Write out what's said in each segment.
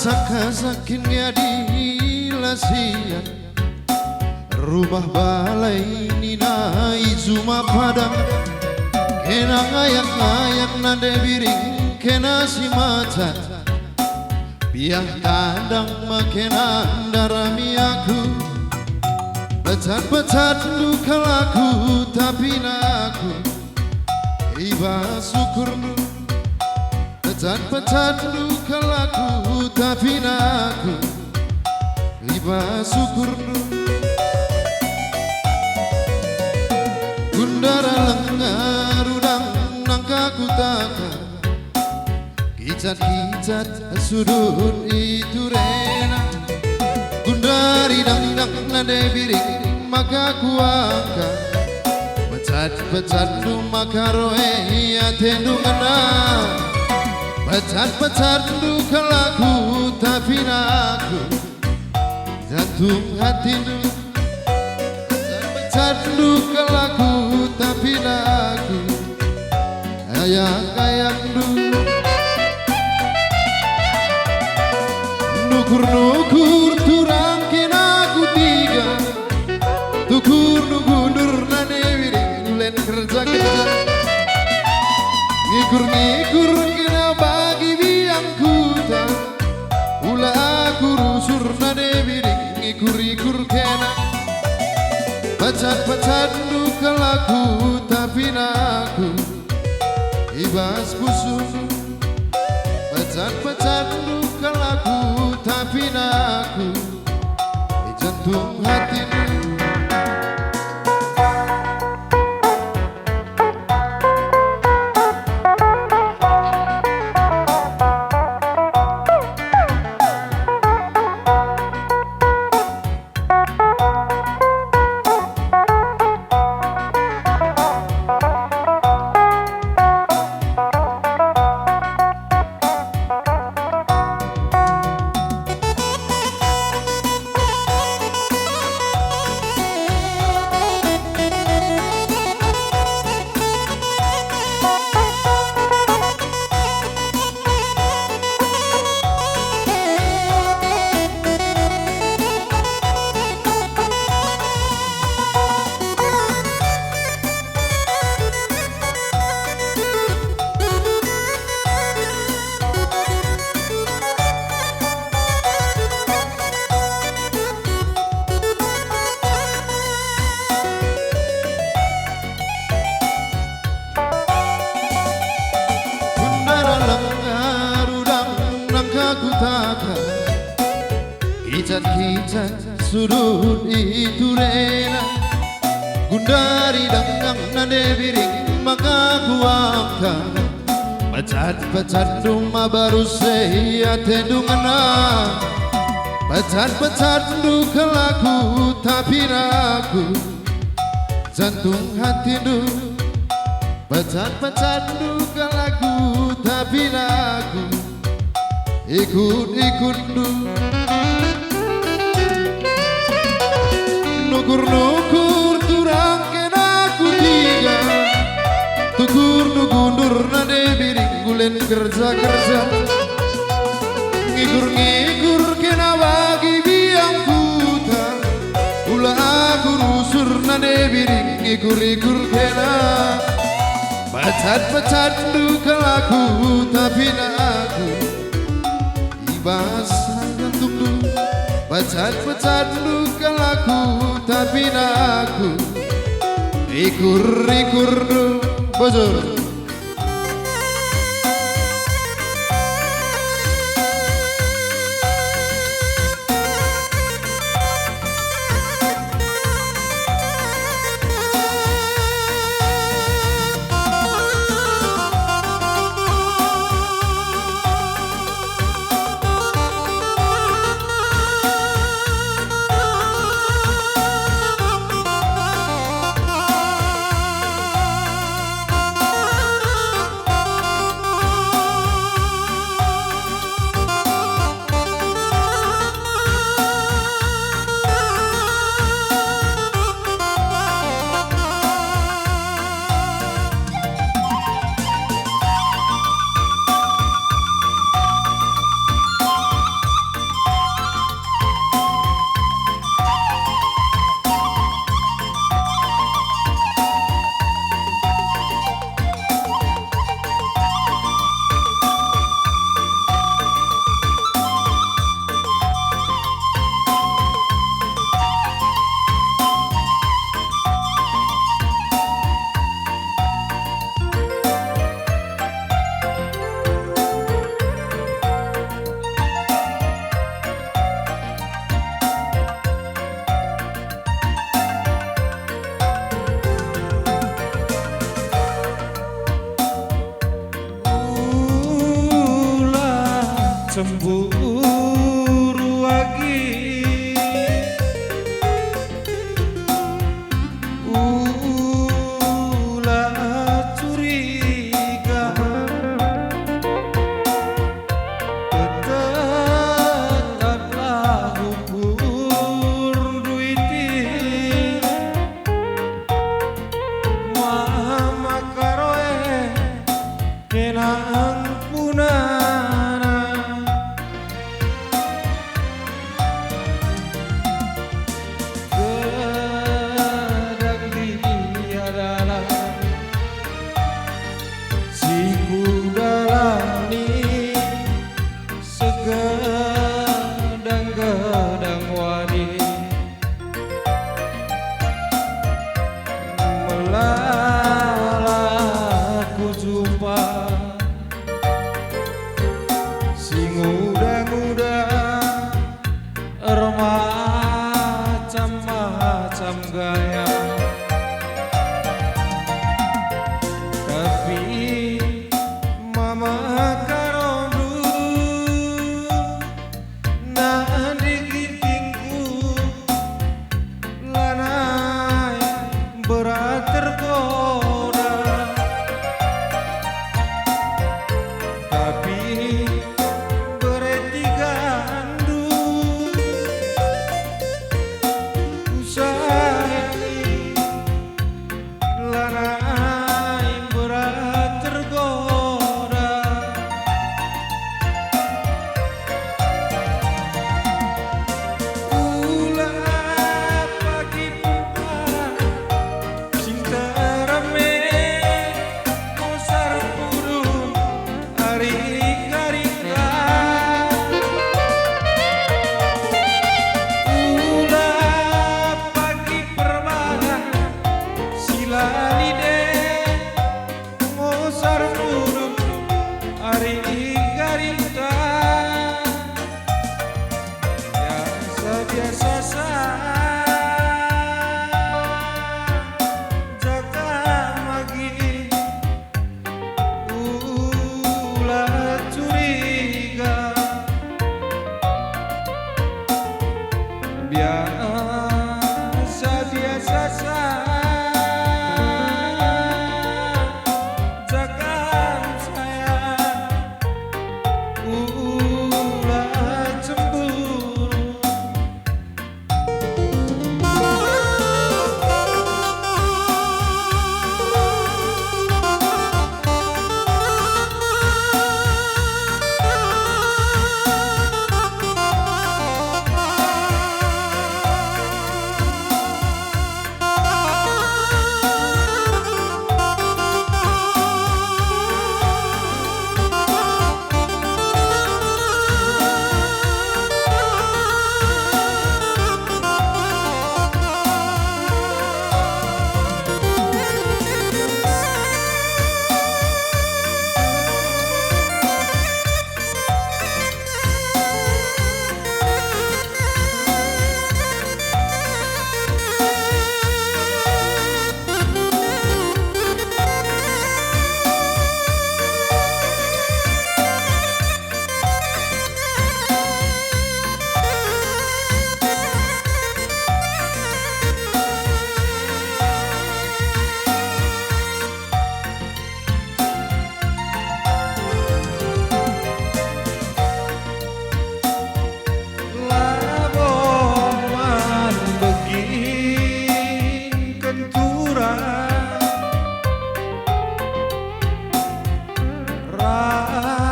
Sakinnya dilasian rumah balai nina izuma padang kena ngayak-ngayak nade biring kena si macan biang tandang makena darami aku becat-becat duka laku tapi naku iba syukurmu becat-becat duka laku tapi naku iba syukurmu gundara lengar udang nangka kutaka kicat-kicat sudut itu rena gundari dang-dang nade biring maka kuangka becat-becat du maka roe ya tendungana becat-becat duka laku tapi naku jantung hati du becat-becat duka laku tapi naku ayak-ayak du nukur-nukur turang kinaku tiga tukur-nukur nane wiring gulen kerja-kerja ngikur-ngikur kena bagi biang kuta ula aku rusur nade biring ngikur-ngikur kena becat-becat duka laku tapi naku ibas busuk becat-becat duka laku tapi naku jantung hatimu kicat-kicat sudut itu rena gundari dangdang nade biring maka kuangka becat-becat rumah baru saya tendungana becat-becat duka laku tapi naku jantung hati du becat-becat duka laku tapi naku ikut-ikut du nukur-nukur turang kena ku tiga tukur-nukur nade biring gulen kerja-kerja ngikur-ngikur kena bagi biang kuta ula aku rusur nade biring ngikur-ngikur kena becat-becat duka laku tapi naku ibas jantung du becat-becat duka laku tapi naku ikur-ikur du bojor nang punana gedang diadala si kudalani segedang-gedang wani melalaku jumpa si muda-muda macam-macam gaya tapi mama karondu nah digitingku lanai berat tergoda tapi bereti gandu ku sayangi lanai berat tergoda ulah pagi pempat cinta rame kosar purun hari karika ulah pagi permana sila lide kosar purun hari karika biasa-biasa saja jaga magi ulah curiga biasa-biasa saja jaga saya ulah cemburu laboman begin kentura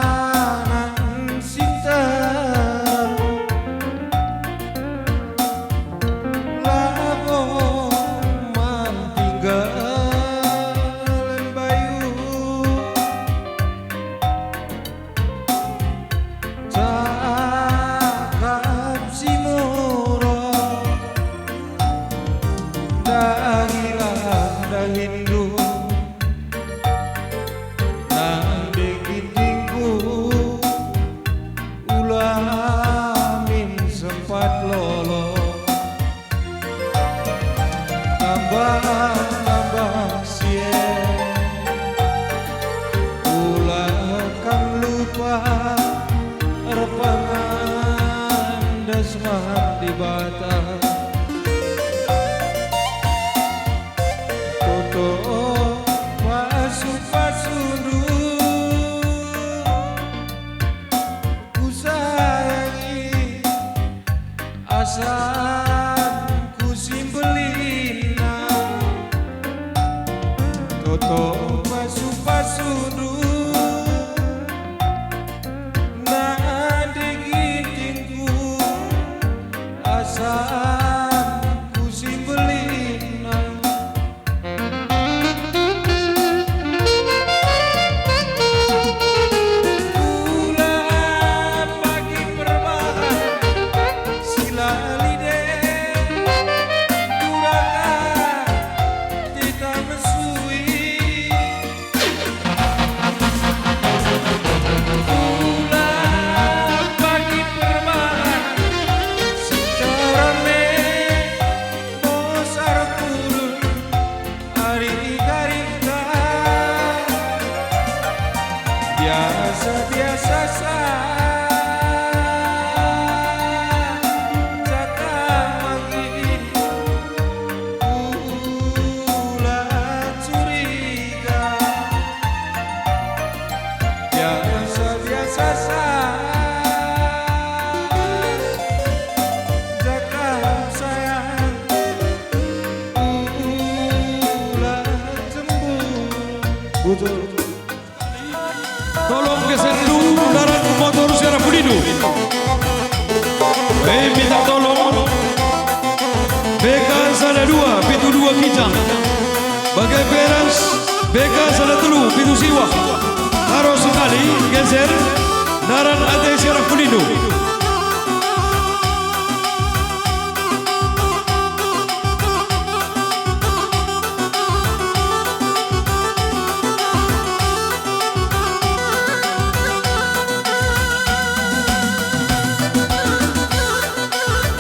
ranan sinten laboman tinggalan bayu cakap si murah dahilah dahindu nang digitingku ulah min sempat lolo tambah sien ulah kam lupa repangan dasmah di bata toto pasu-pasundu ku sayangi asan ku simbelina toto pasu-pasundu biasa saja manggih ulah curiga. Biasa saja sayang ulah cemburu. Tolong geser dulu kendaraan motor secara budidu. Minta tolong BK sana 2 pintu 2 Kijang. Bagai peras BK sana 3 pintu Siwah. Harus sekali geser kendaraan AT secara budidu.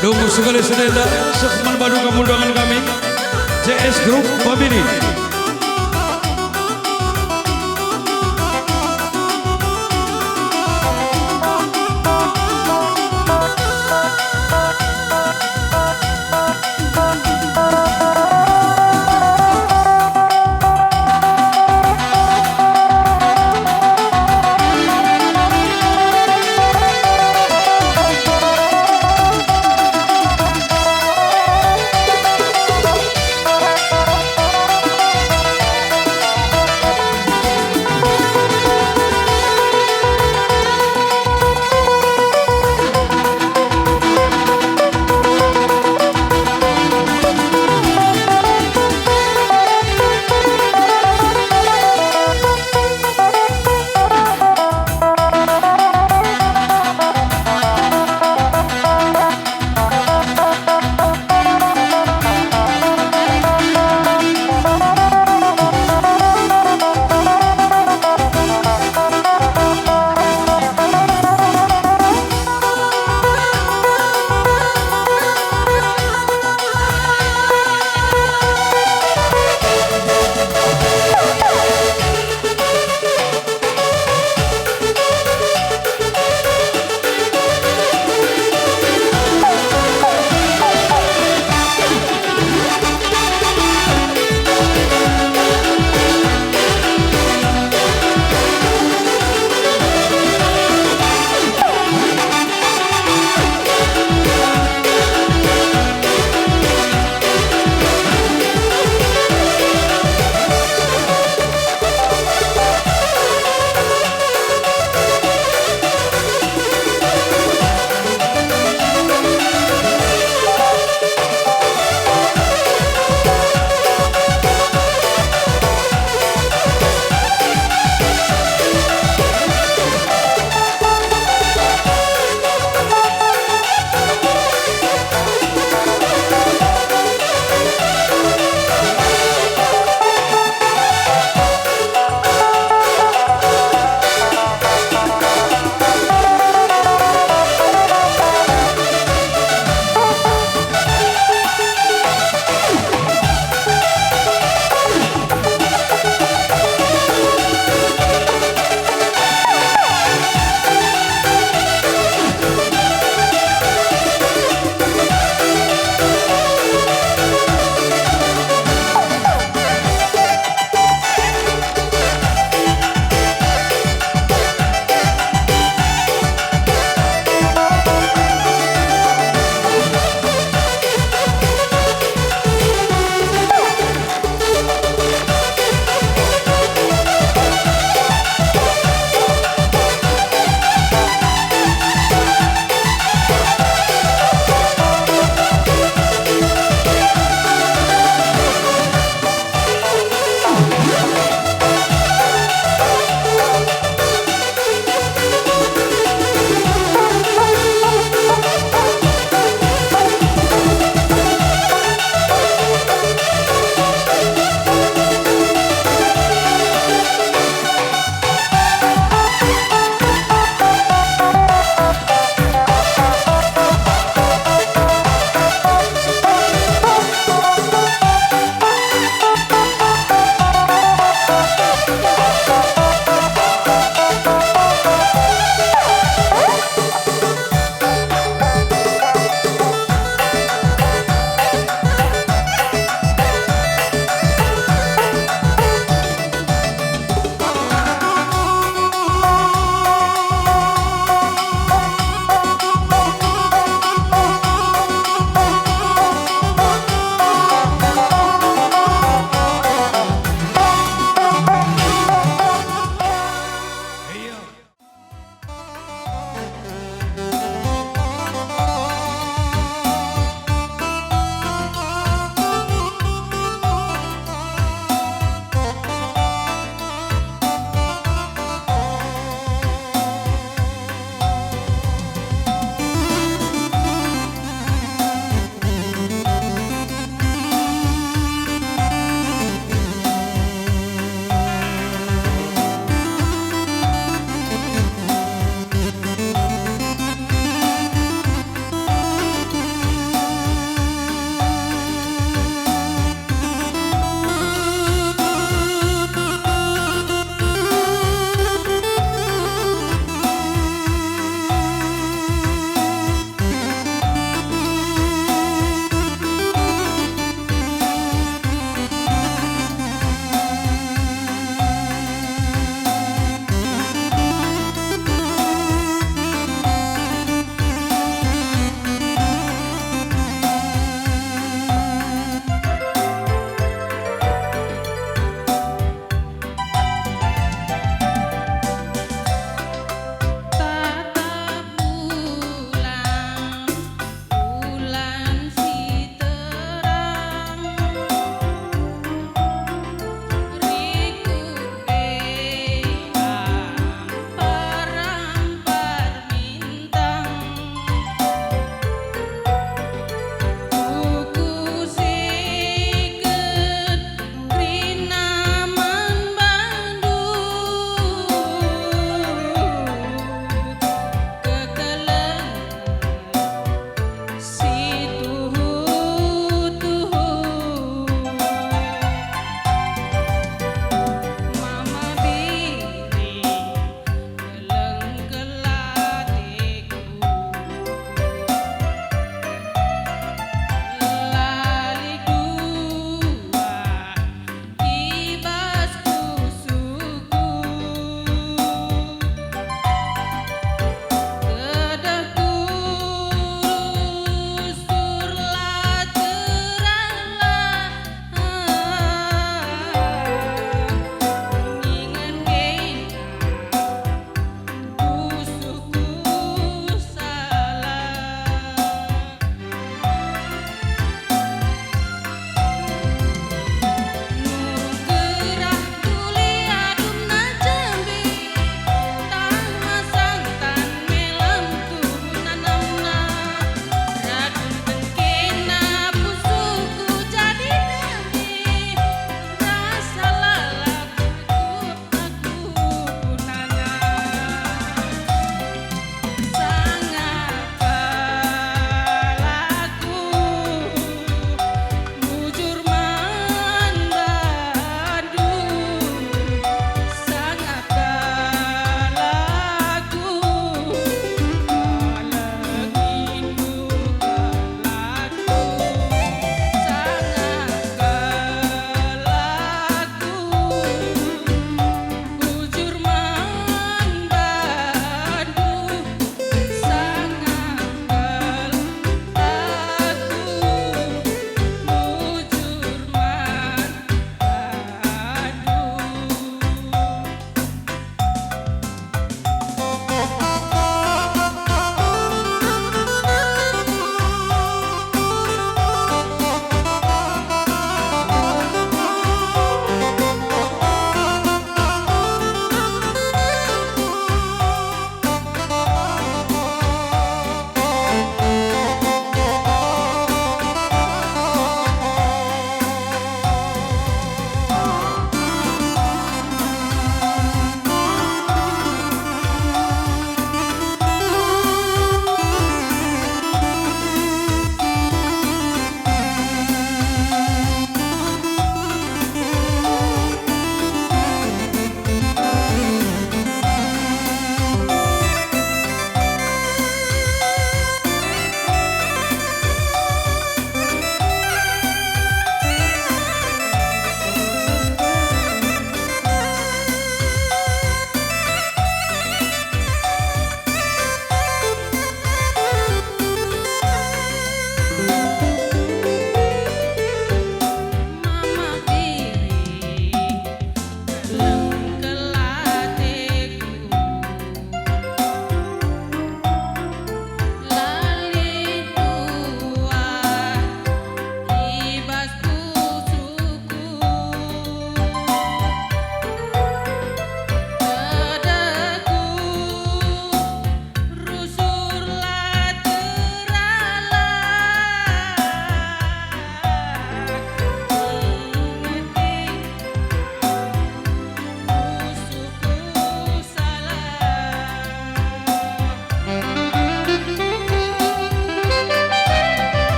Nunggu sekali sedenda segmen baru kemundangan kami CS Group Family.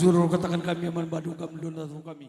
juru katakan kami aman badu kami donat kami.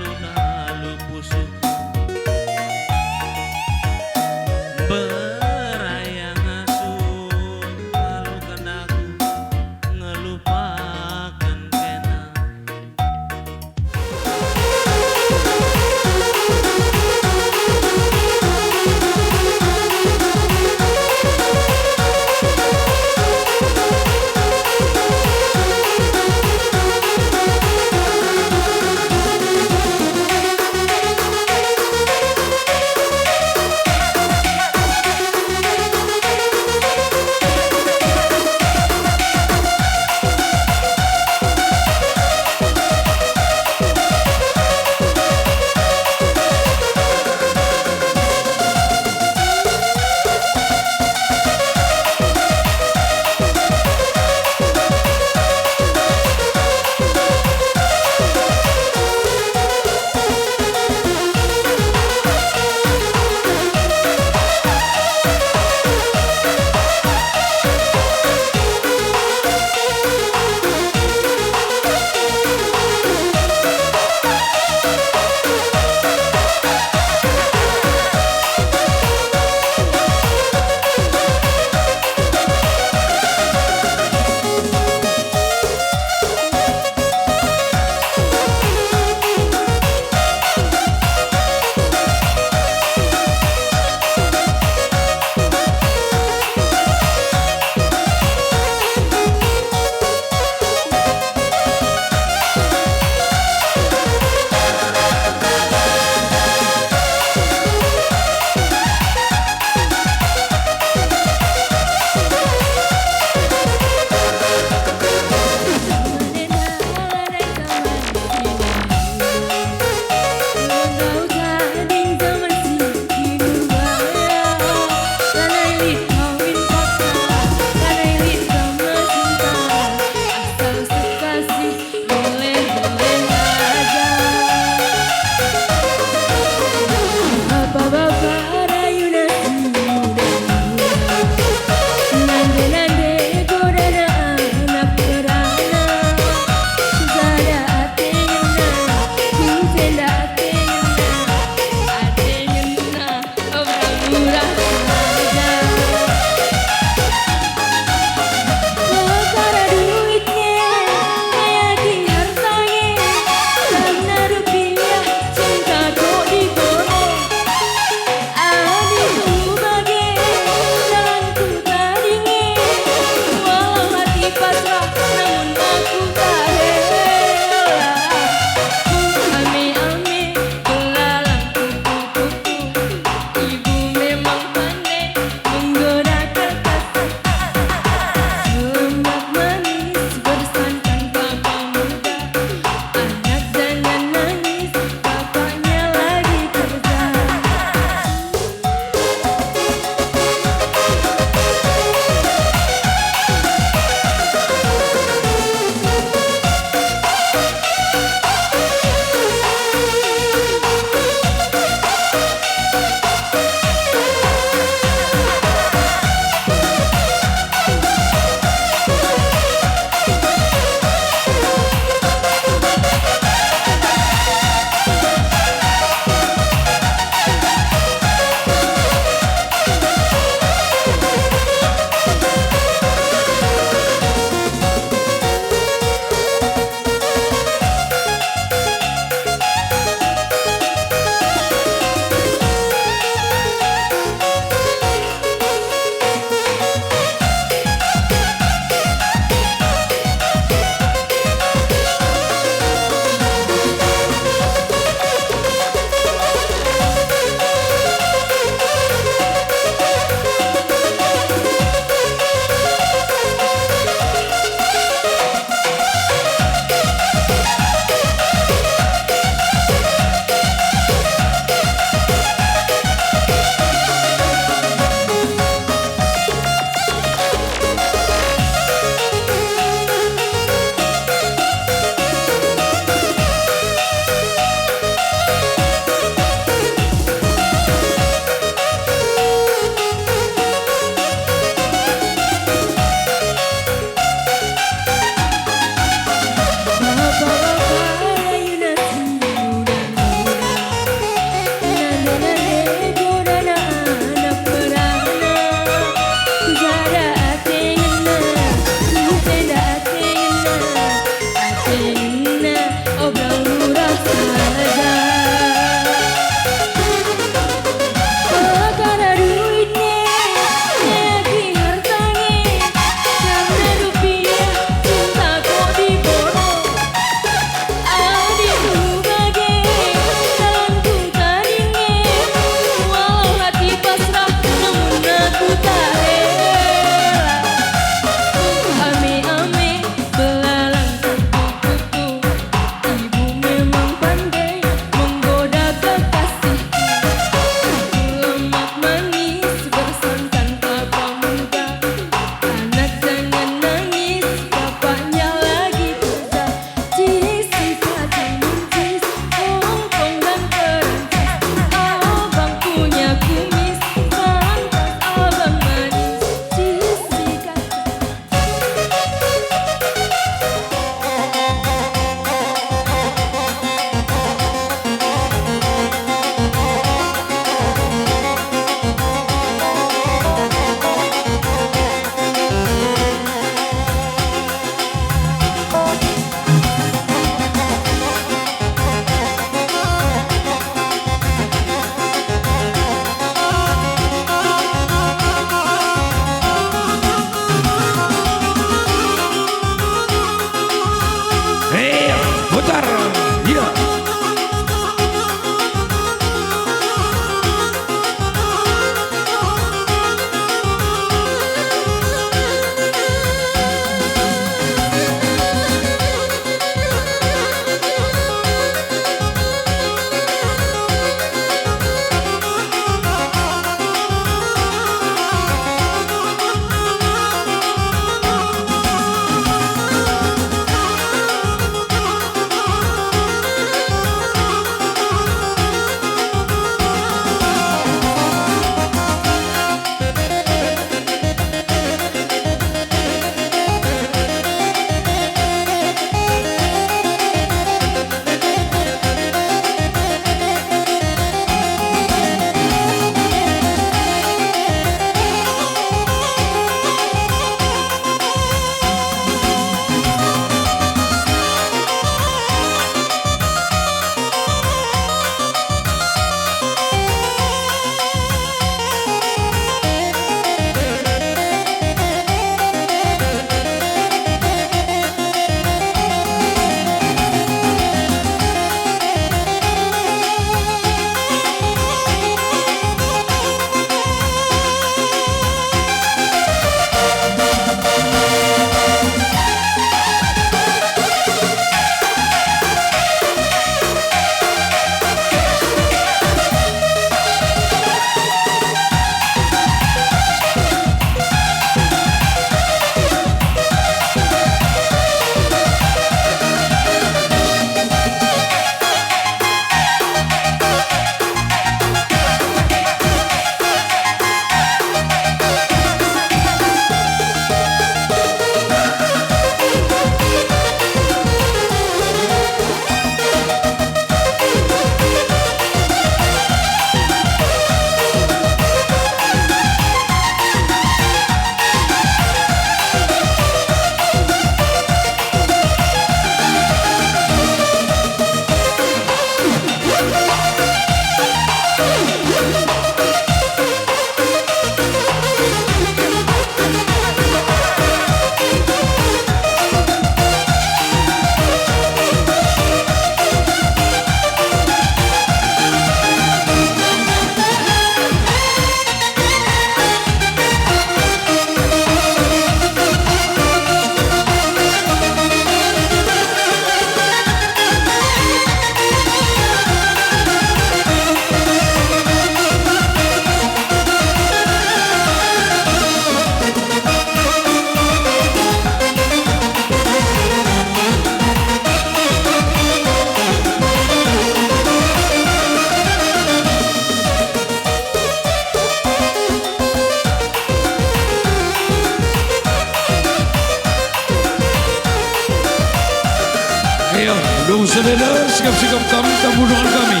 saudara, sikap-sikap kami, tamu dengan kami.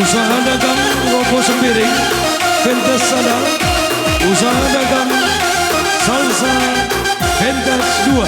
Usaha dagang rokok sempiring, pentas sadar. Usaha dagang salsa, pentas 2.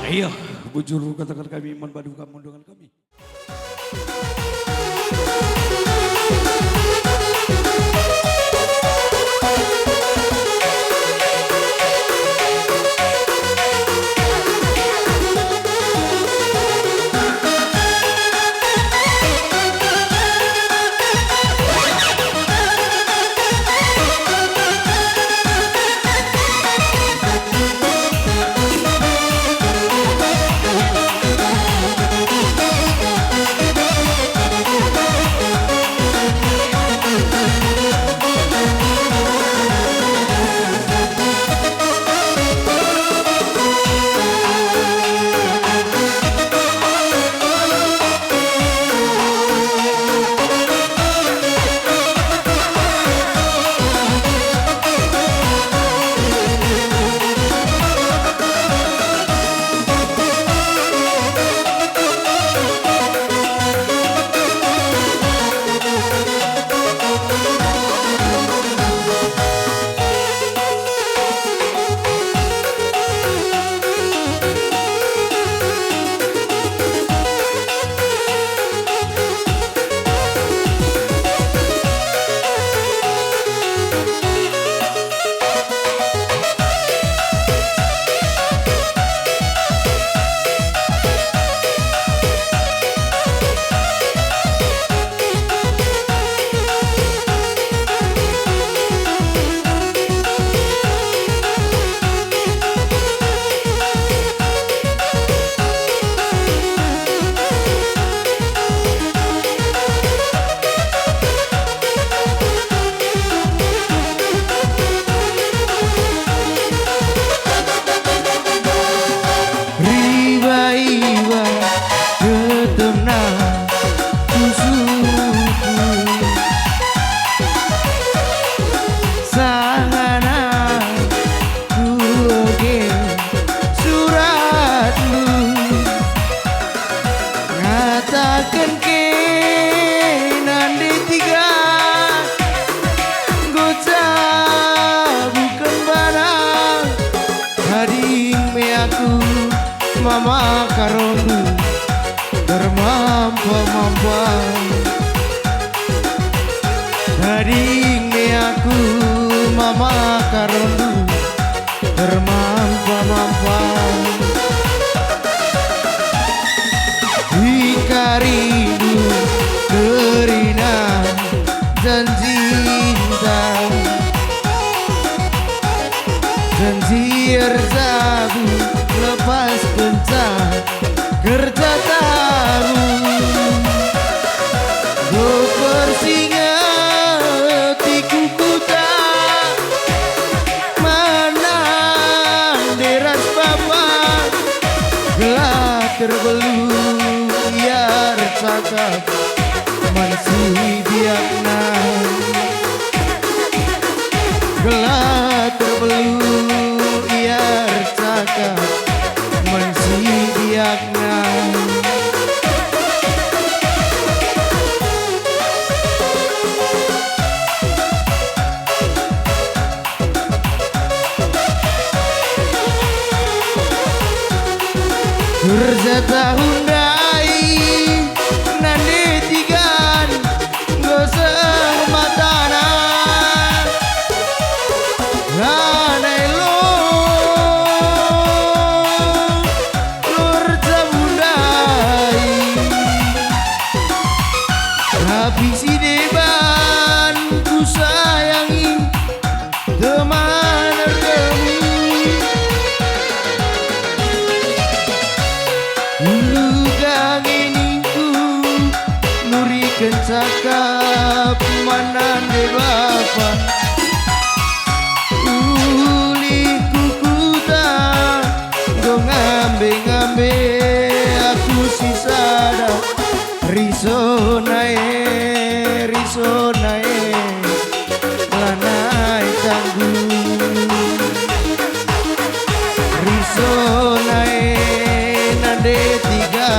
Iya, bujur katakan kami, iman badu kamu dengan kami. bersingatiku kuta mana deras papa gelap terbelung biar cakap masih biakna gelap terbelung biar cakap masih biakna. Kerja tahun dai nande tigan goseng matana nganai lo lur jabundai tapi si deban ku sayangi teman kamu Ulugang iningku nurikan cakap manande bapa uli kukuta go ngambe-ngambe aku sisada risonae lanai tanggung risonae nande tiga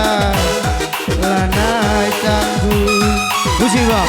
lanai tanggung musik bang.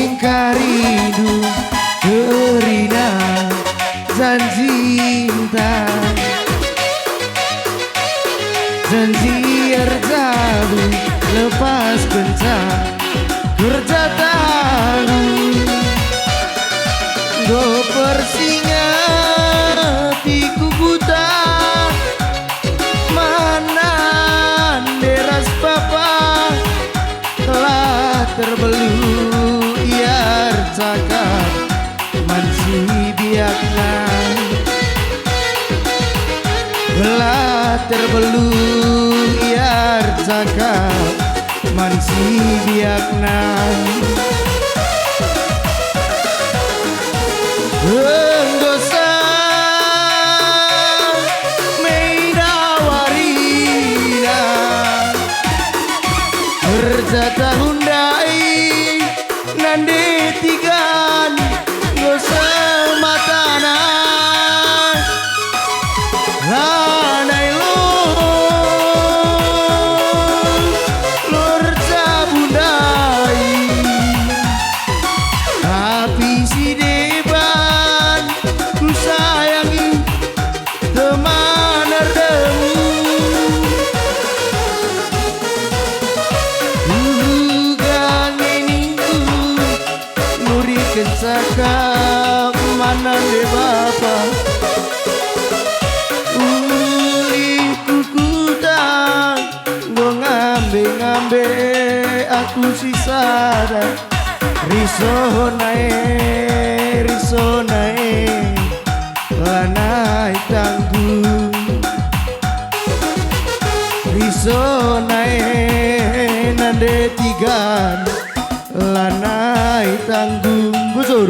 Hingkaridu kerina zanzinta zanjir jabu lepas kencang kerja tahu go persingatiku buta mana deras papa telah terbelung iar cakap masih biakna telah terbelung iar cakap masih biakna Enggosa meidawarina kerja tahun dai nande tigan gosa matana lanai lur cabundai tapi si deban aku sisada riso nae lanai tanggung riso nae nande tigan lanai tanggung busur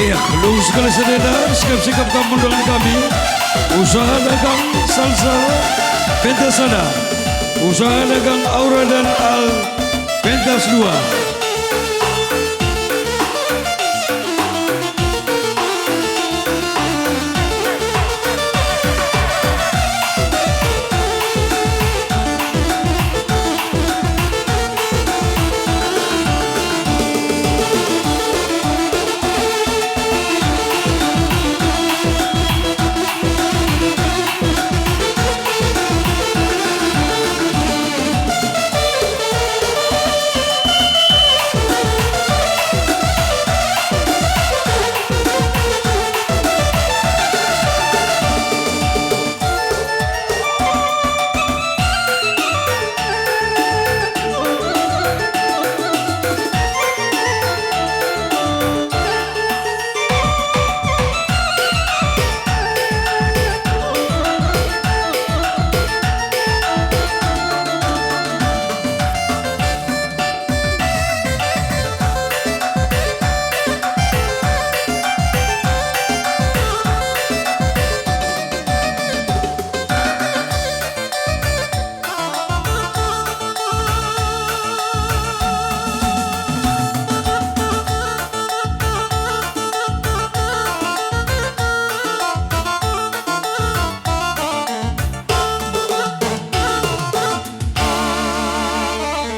Iya, lu sekali sededar, sikap-sikap kamu dengan kami. Usaha dagang salsa pentasada, usaha dagang aura dan al pentas 2.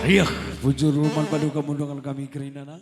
Iya, bujur rumah paduka mundukan kami kerinana.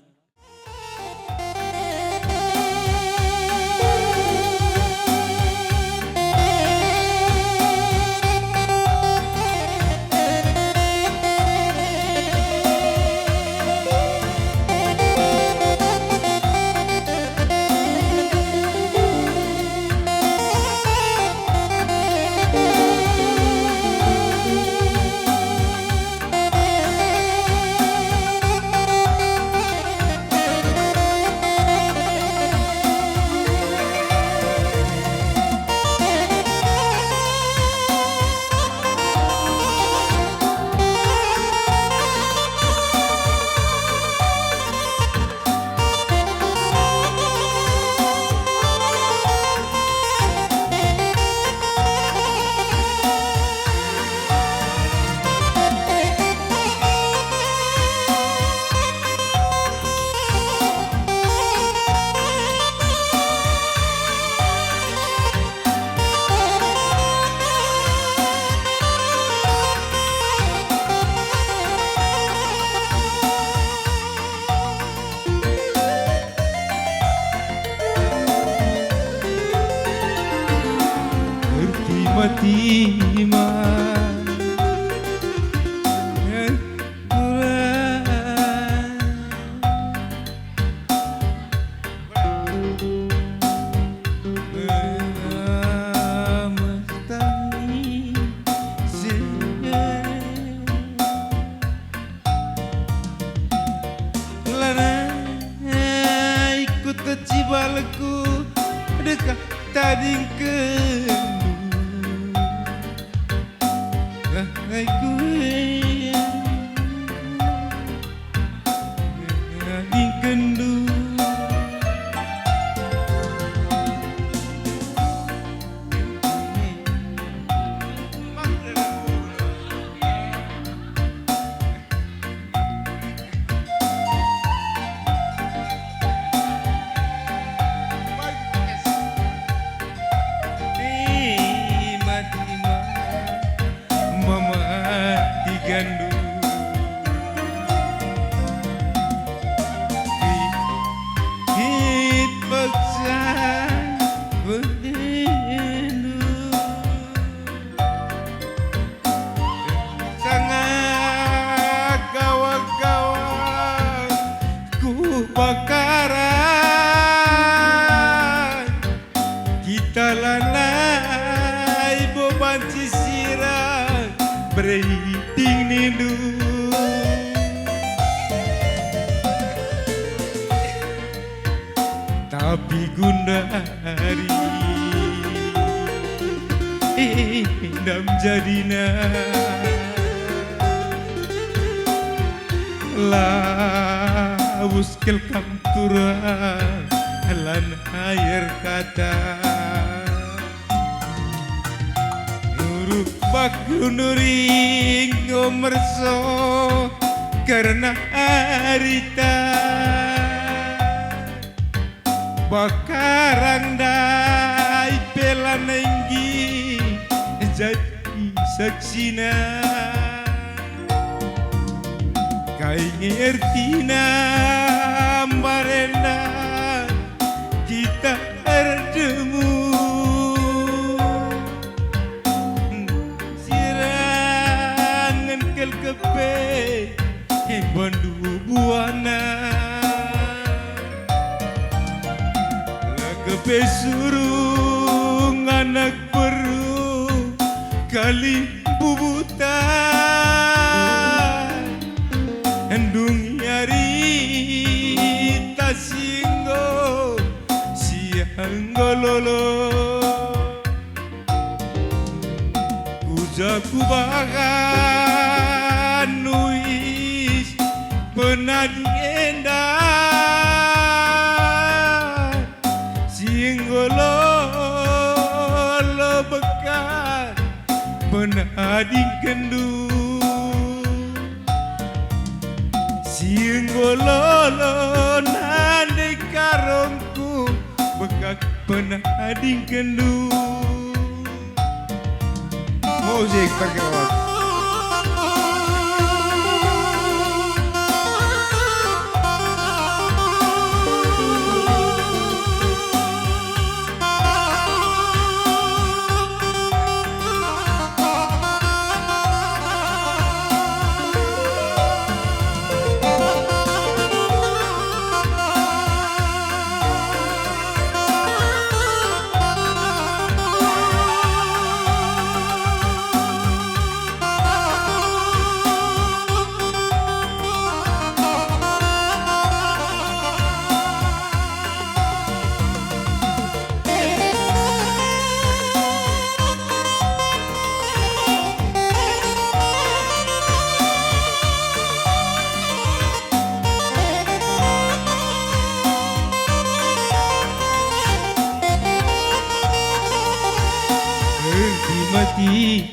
Fatima ikut cibalku dekat tading kendu gandu hit paksa berindu sangat kawan-kawan ku bakaran kita lanai beban sisiran beriting nindu tapi gundari dam jadina la buskel kamtura lan air kata nuruk bakunuring ngomerso karena harita bakarang dai pelanenggi jadi saksina kai ngertina marenda kita bertemu sirangan kel kepe bandu buana lagepe surung anak beru kali bubutan endung nyari tasinggo siang gololo kujaku bagan nuis penadi endah siang gololo bekat penadi kendu siang gololo nande karongku bekat penadi kendu Musik bergerak.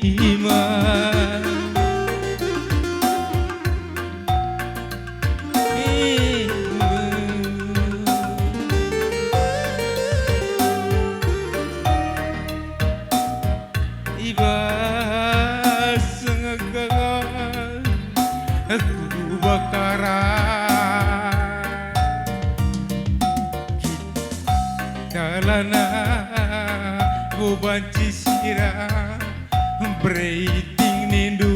Tima iba sengagang aku bakaran dalana bobanci sirah breathing nindu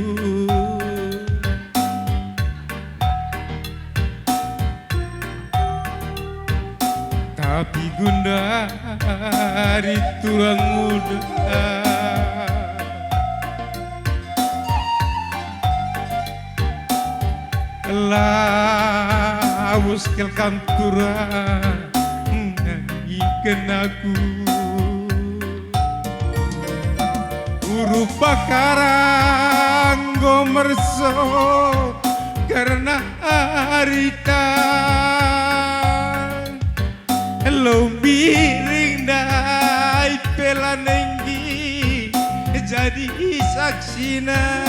tapi gunda hari tulang muda lawus kel kantura ikan aku rupa karang gomerso karena harita lombiring dai pelanenggi jadi saksina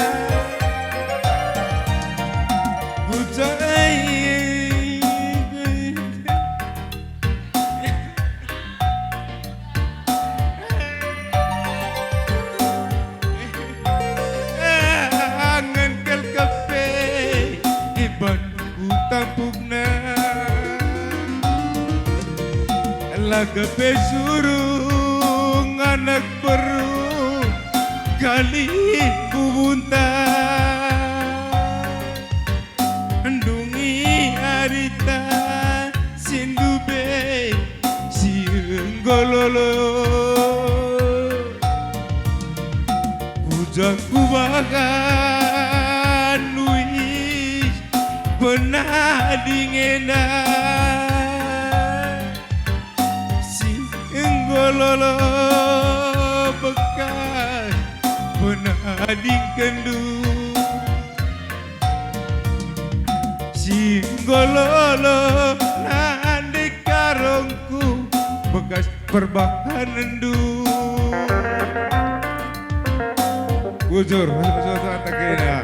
laga pesurung anak beru kali bubunta endungi harita sindube sienggololo pujaku bagan nuis pernah dingena lolo bekas penading kendu singgololo nande karongku perbahan endu. Bujur, suasana kena.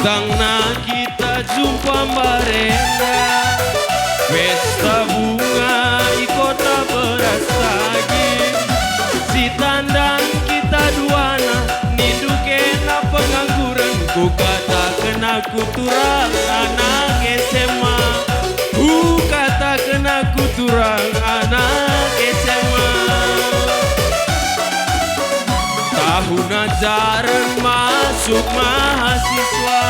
Tangna kita jumpa merenda, pesta bunga di kota berastagi. Si tandang kita duana, nindukena pengangguran. Ku kata kena kuturang anak SMA. Ku kata kena kuturang anak SMA. Tahun ajaran masuk mahasiswa,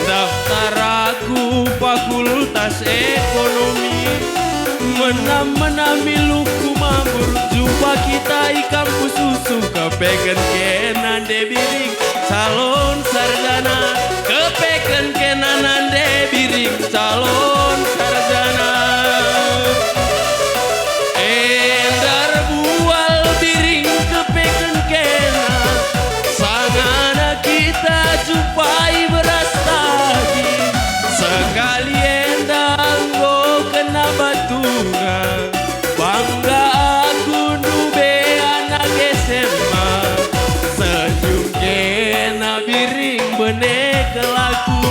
daftar aku fakultas ekonomi. Menam-menam miluku mabur, jumpa kita di kampus susu. Kepeken kenan debiring, calon sarjana. Kepeken kenan debiring, calon sarjana. Endar bual biring kepeken kenan, sangana kita jumpai berastagi. Sekali endang go kena batunga, bangga aku nube anak SMA. Senyum kena biring benek laku,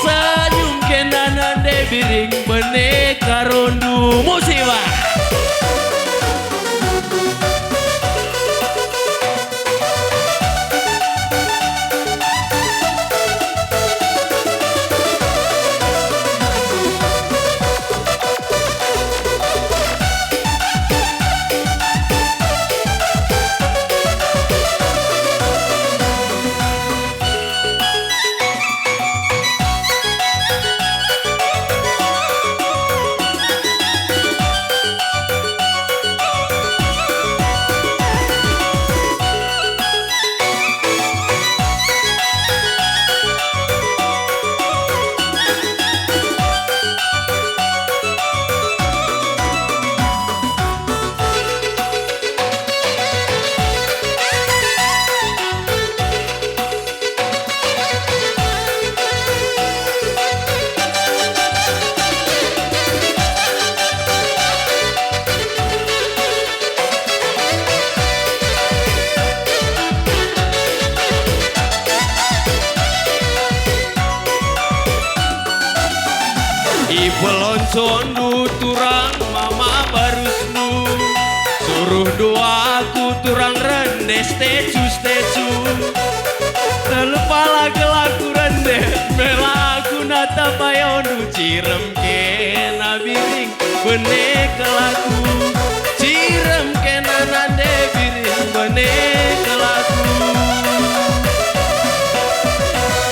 senyum kena nande biring benek karondu musibah. Ipelonson turang mama barusnu, suruh doaku turang rende stecu. Telepala gelaku rende, melaku nata payonu. Cirem kena biring, benek laku. Cirem kena nande biring, benek laku.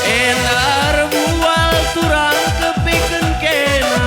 Enar bual turang kepeken kena,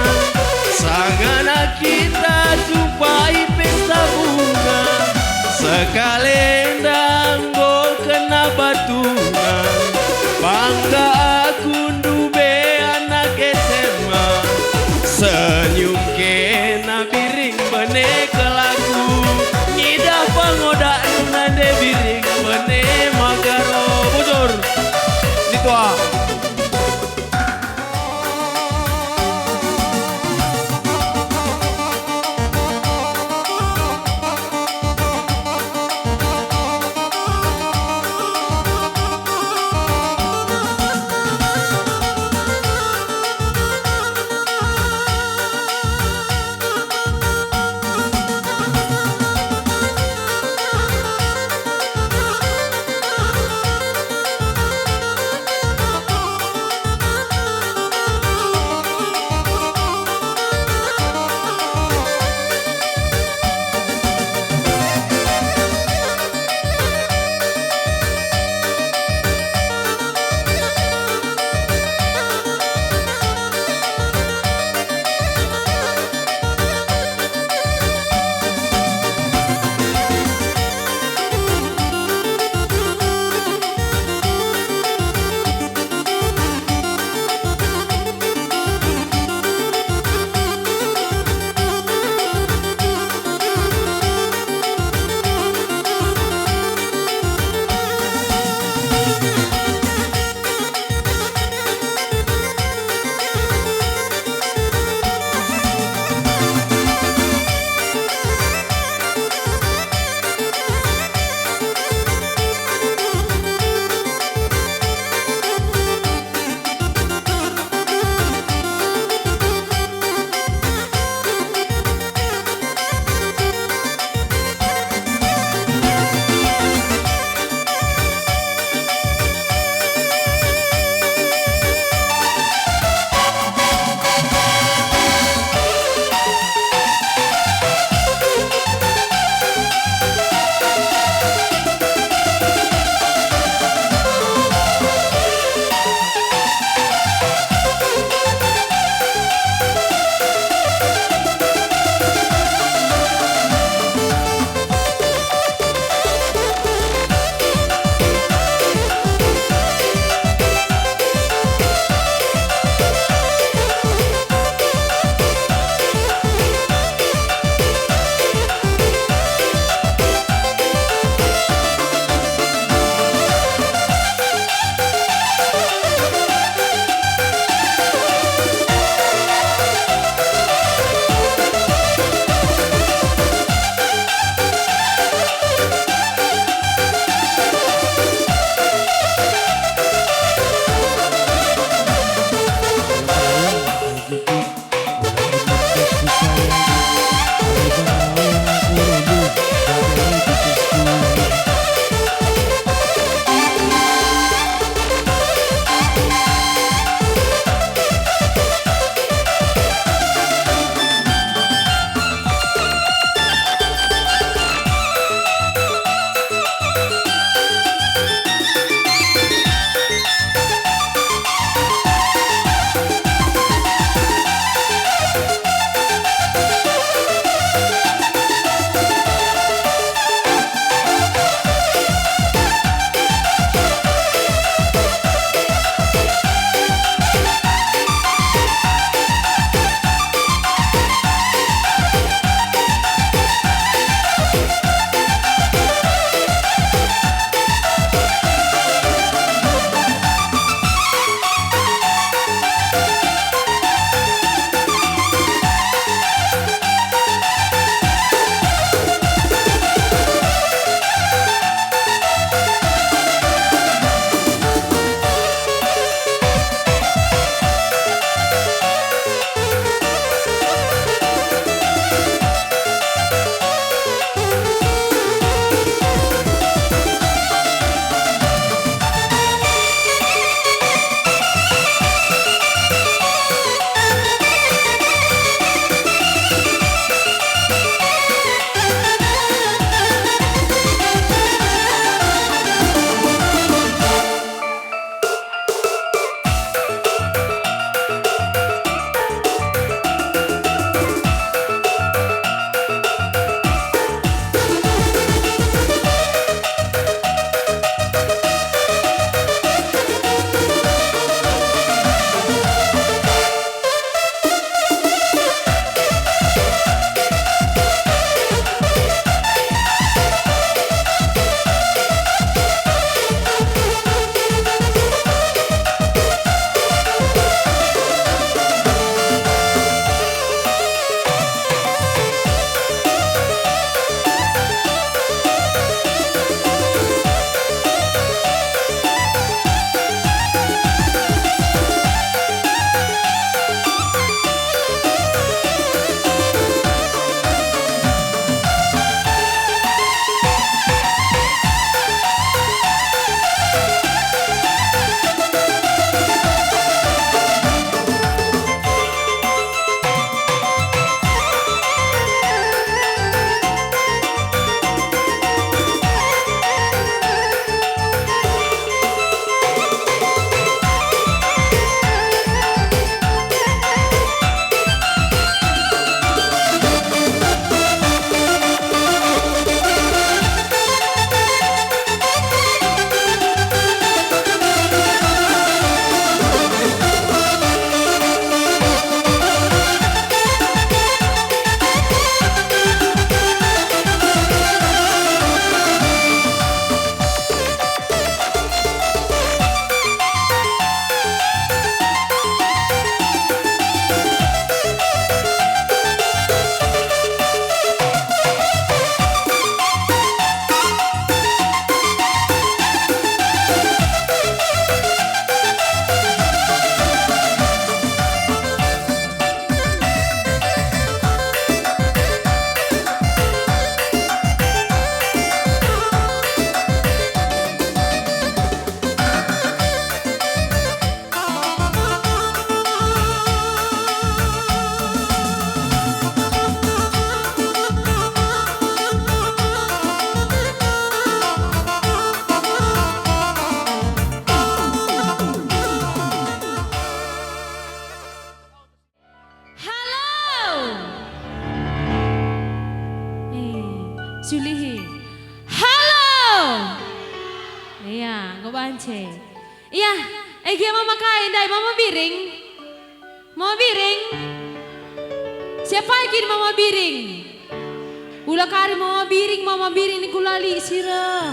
bance. Iya, Egi mama kain dai mama biring. Mama biring. Siapa lagi mama biring? Ula kari mama biring ni kulali sira.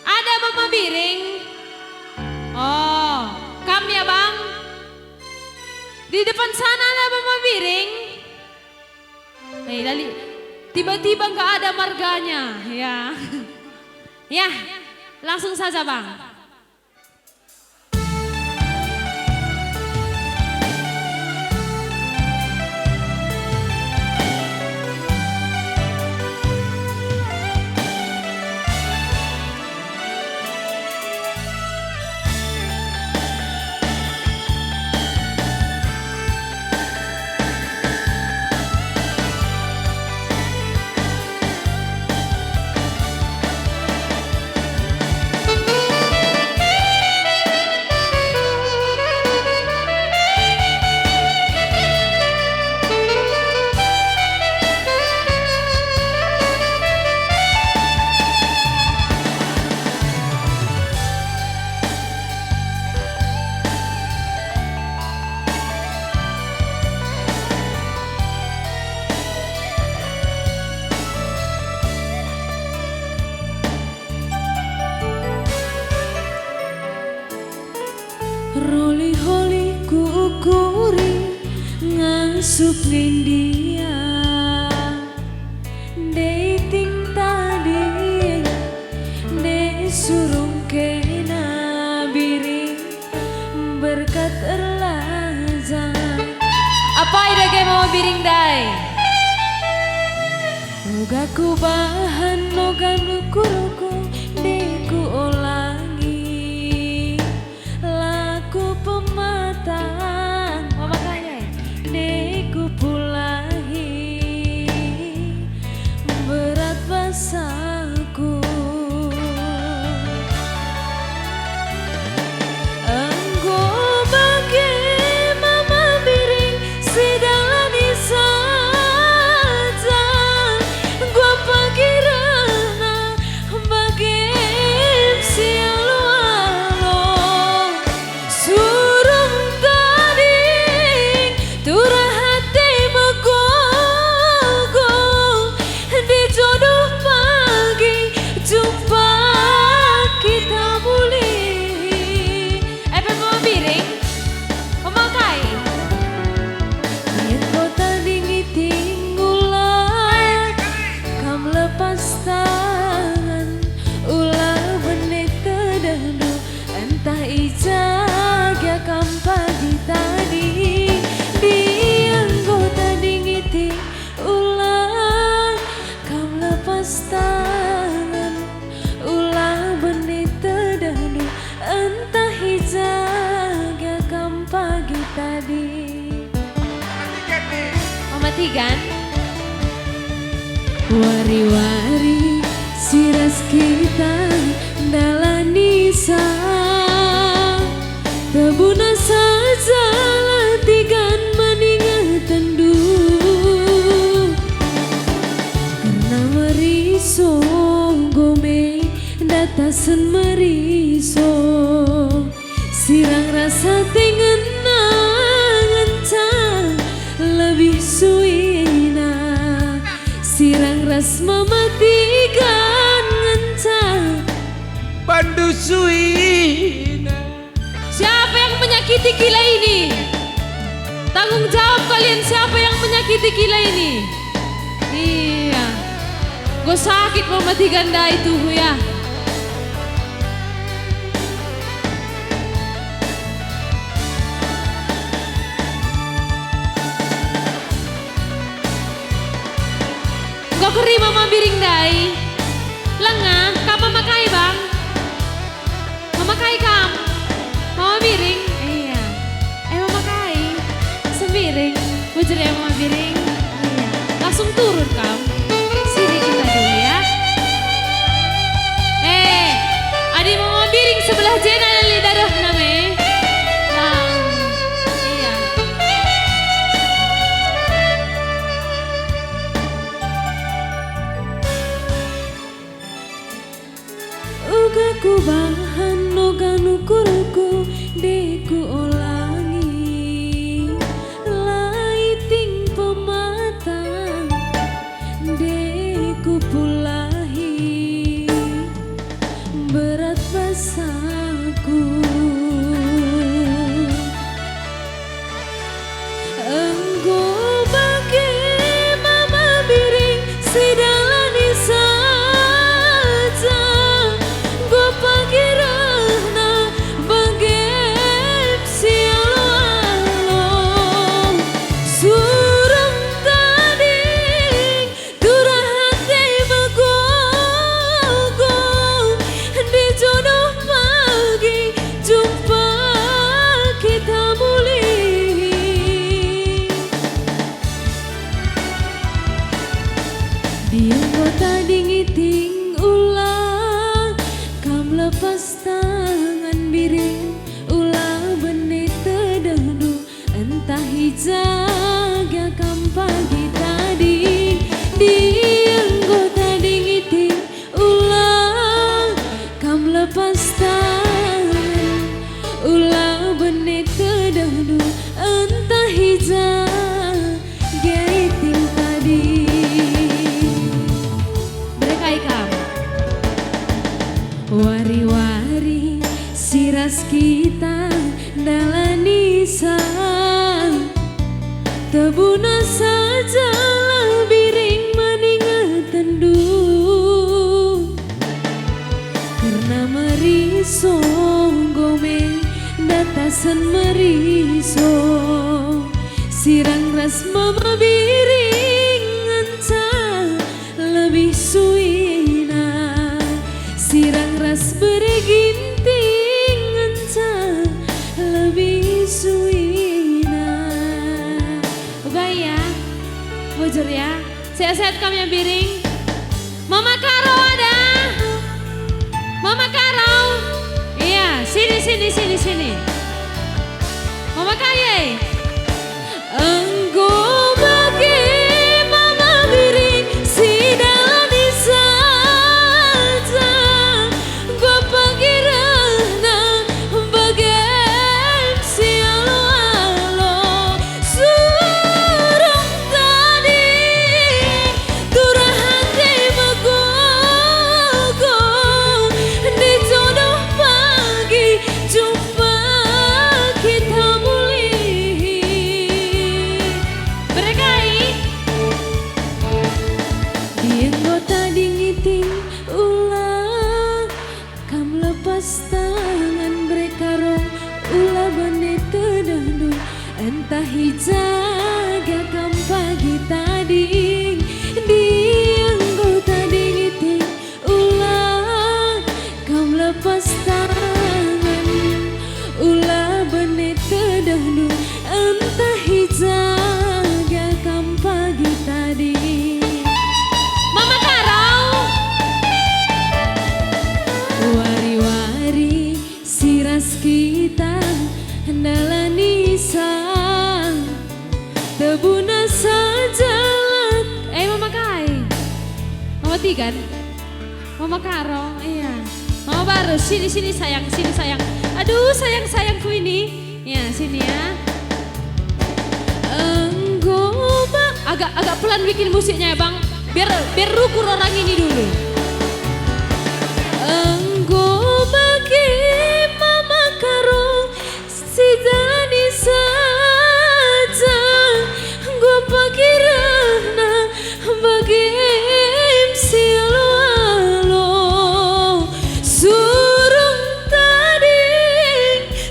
Ada mama biring? Oh, kami ya bang? Di depan sana ada mama biring? Lali, tiba-tiba nggak ada marganya, ya. Ya, langsung saja bang. Roli-holi ku ukuri ngasup ngindia dating tadi de surung kena biring berkat erlaza. Apa ida ke mau biring dai? Noga ku bahan noga nukuruku deku olangi pematang mama kaya deku pulahi berat basaku engko bagi mama biring sidalani saja gua pagirana bagi sialu surung gading turah hati megogo di jodoh pagi jumpa kita muli. Mau biring pemakai lihat kota dingin tinggulan kam lepas tangan ulah benih terdahulu entah ijak ya kam pagi tadi di anggota dingiti ulang kam lepas tangan ulah benih terdahulu entah ijak ya kam pagi tadi. Mama Tigan wari-wari siras kita dalanisa tebuna saja latigan meningatan dulu karena meriso gome datasan meriso sirang rasa tengenang encang lebih suina sirang ras mematikan encang Pandu suina. Siapa yang menyakiti gila ini? Tanggung jawab kalian, siapa yang menyakiti gila ini? Iya, gue sakit mama Tiganda itu ya. Gue keri mama biring dai. Lengah, kapan makai bang? Mama kai kam? Mama biring? Iya. Mama kai? Sembiring. Bujur ya mama biring? Iya. Langsung turun kam. Sini kita dulu ya. ku bahan nogan ukurku deku olangi laiting pematang deku pulahi berat basaku engko bagi mama biring sidalani saja go pagirana bagem sialo surung tadi durahate magogo di jodoh pagi jumpa kita muli dia kota dingiting ulang kam lepas tangan biring ulah benih tedahdu entah hijaga kam pagi tadi dia kota dingiting ulang kam lepas tangan ulah benih tedahdu entah hijaga iting tadi Berkaikam wari-wari siras kita dalani sang tebuna saja biring maningat tendu karena meriso gome datasan meriso sirang ras mama biring anca lebih suina sirang ras berginting anca lebih suina bye ya bujur ya sehat-sehat kamu yang biring Mama Karo ada Mama Karo iya sini Mama Kaye engko bagi mama biring sidalani saja gua pagirana bagem sialo surung tadi durahate magogo di jodoh pagi jumpa kita muli berkai di anggota dingiting ulang kam lepas tangan berkaro ulah benih tedahdu entah hijaga kam pagi tadi di anggota dingiting ulang kam lepas tangan ulah benih tedahdu entah hijaga kam pagi tadi Mama Karau wari-wari siras kita hendalani sang tebuna saja Mama Kai Mama Tigan Mama Karo iya Mama baru sini sayang aduh sayangku ini ya sini ya enggak agak pelan bikin musiknya ya bang biar rukur orang ini dulu enggak bagi mama karo si jalani saja gua pakirana bagi sialo surung tadi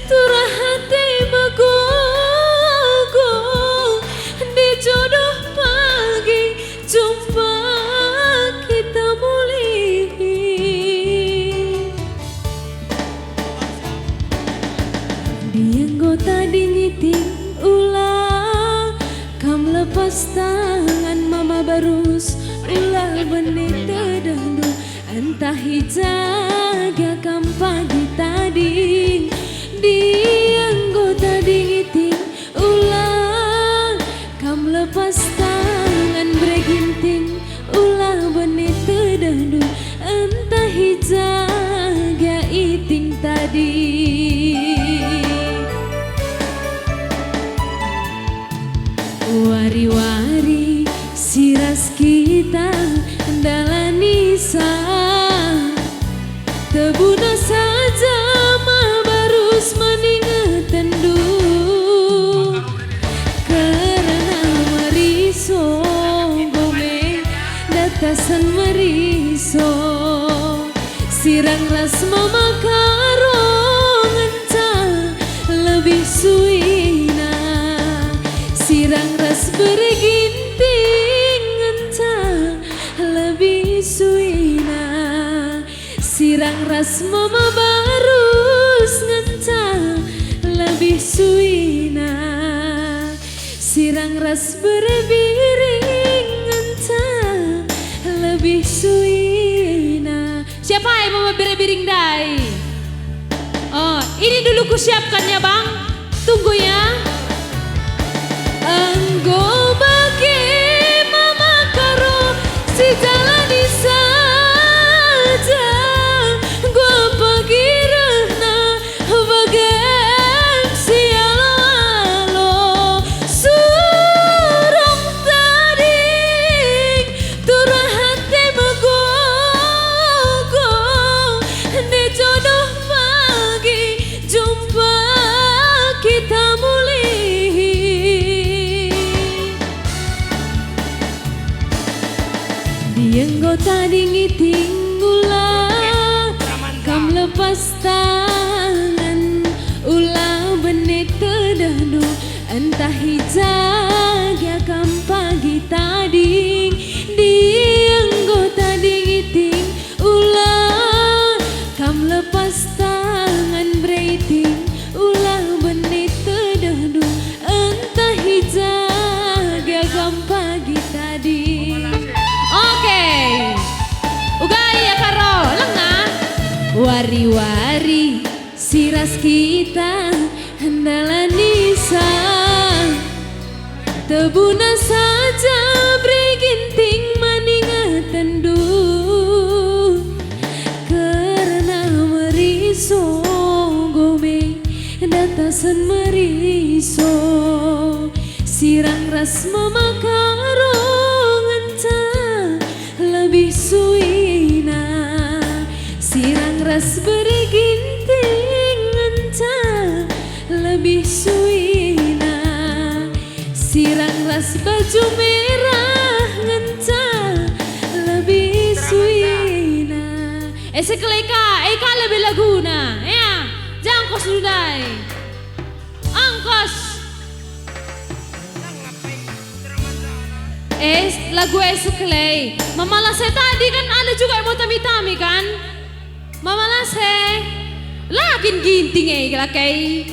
turahate magogo di jodoh pagi jumpa kita muli di anggota dingiting ulang kam lepas tangan mama barus ulah benih tedahdu entah hijaga kam pagi tadi di anggota dingiting ulang kam lepas tangan berginting ulah benih tedahdu entah hijaga Tebuna saja barus meningatan du karena mariso gome datasan mariso sirang ras mama karong entah lebih suina sirang ras berginting entah lebih suina sirang ras mama barus ngentah lebih suina sirang ras berbiring ngentah lebih suina. Siapa yang mama berbiring dai? Oh, ini dulu ku siapkan ya bang. Tunggu ya. Anggo bagi mama karo si jalani saja. Dienggo tadi ngiting ulah kam lepas tangan ulah benet tedahnu entah hijag ya kam pagi tadi dienggo tadi ngiting ulah kam lepas tangan breathing ulah benet tedahnu entah hijag ya kam pagi tadi. Ugaya karo lengah wari-wari siras kita hendalan nisa tebuna saja breginting maningatan du karena meriso gome datasan meriso sirang ras mama karong entah lebih suina sirang ras berginting entah lebih suina sirang ras baju merah entah lebih suina sekeleka eka lebih laguna ya jangkos dudai angkos lagu sekelai Mama Lase tadi kan ada juga yang mau tami-tami kan Mama Lase lakin ginting lakai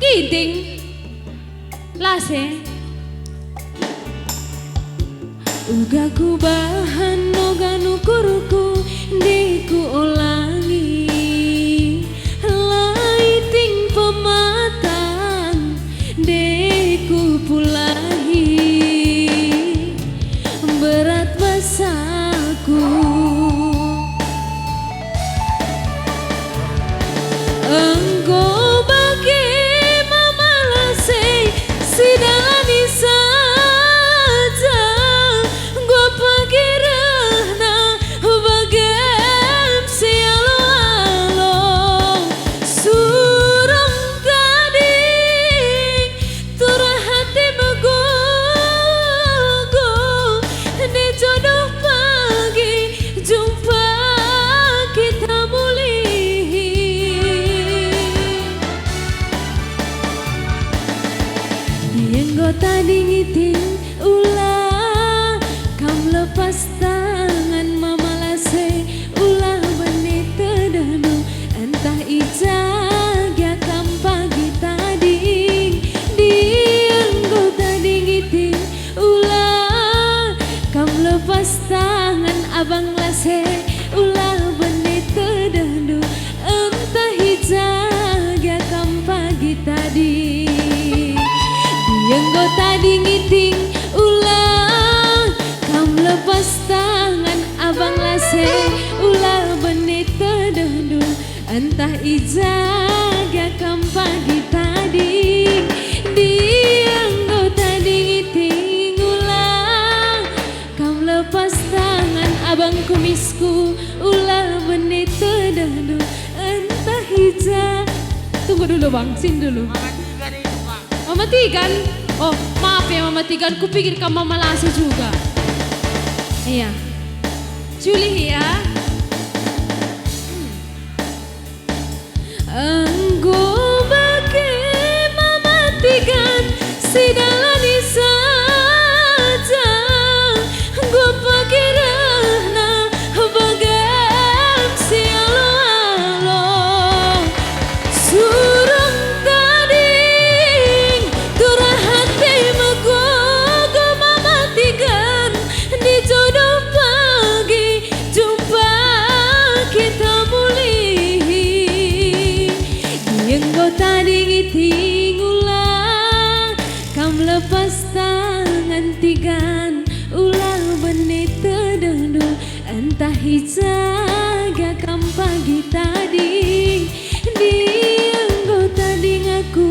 ginting Lase uga ku bahan noga nukuruku diku ulangi lighting pematang deku pulahi berat basaku enggo bagi mama Lase sidalani saja gua pagi rehna bagem sialo-alo surung gading turah hati begogo di jodoh pagi jumpa kita mulih dienggo tadi ngiting ulah kam lepas tangan mama Lase ulah benih tedahnu entah ijag ya kam pagi tadi dienggo tadi ngiting ulah kam lepas tangan abang Lase ulah benih tedahnu entah ijag ya kam pagi tadi dienggo tadi ngiting ulah kam lepas tangan abang Lase ulah benih tedahnu entah ijag ya kam pagi tadi dienggo tadi ngiting ulah kam lepas tangan abang kumisku ulah benit terdahulu entah hijau. Tunggu dulu bang, sin dulu. Mama Tigan. Oh maaf ya Mama Tigan, kupikir kamu Mama Lase juga. Iya. Juli ya. Anggo bagi Mama Tigan sidalani saja. Gua pakirana bagam sialo-alo. Surung tading turah hati megogo Mama Tigan. Di jodoh pagi jumpa kita mulih. Yang kau tading iting ulang kam lepas tangan Tigan. Ulah benit terdahulu entah hijaga kam pagi tadi. Dianggo tadi ngaku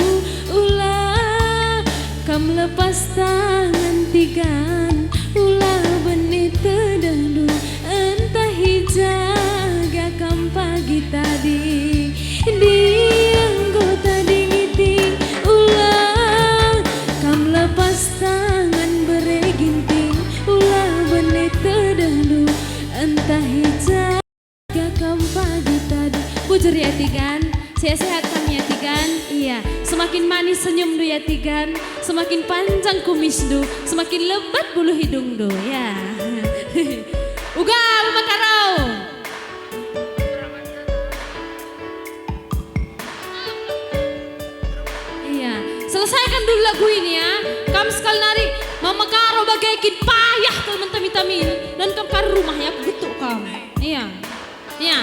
ulah kam lepas tangan Tigan. Ulah benit terdahulu entah hijaga kam pagi tadi. Dianggo tadi ngiting ulah kam lepas tangan bereginting. Ulah benit terdahulu entah hijaga kam pagi tadi. Bujur ya Tigan, sehat-sehat kami ya Tigan. Iya, semakin manis senyum du ya Tigan, semakin panjang kumis du, semakin lebat bulu hidung du ya. Uga Mama Karau. Iya, selesaikan dulu lagu ini ya. Kamu sekali nari Mama Karo bagaikin payah kalau mentami-tamin dan kamu ke rumahnya begitu kamu. Iya, iya.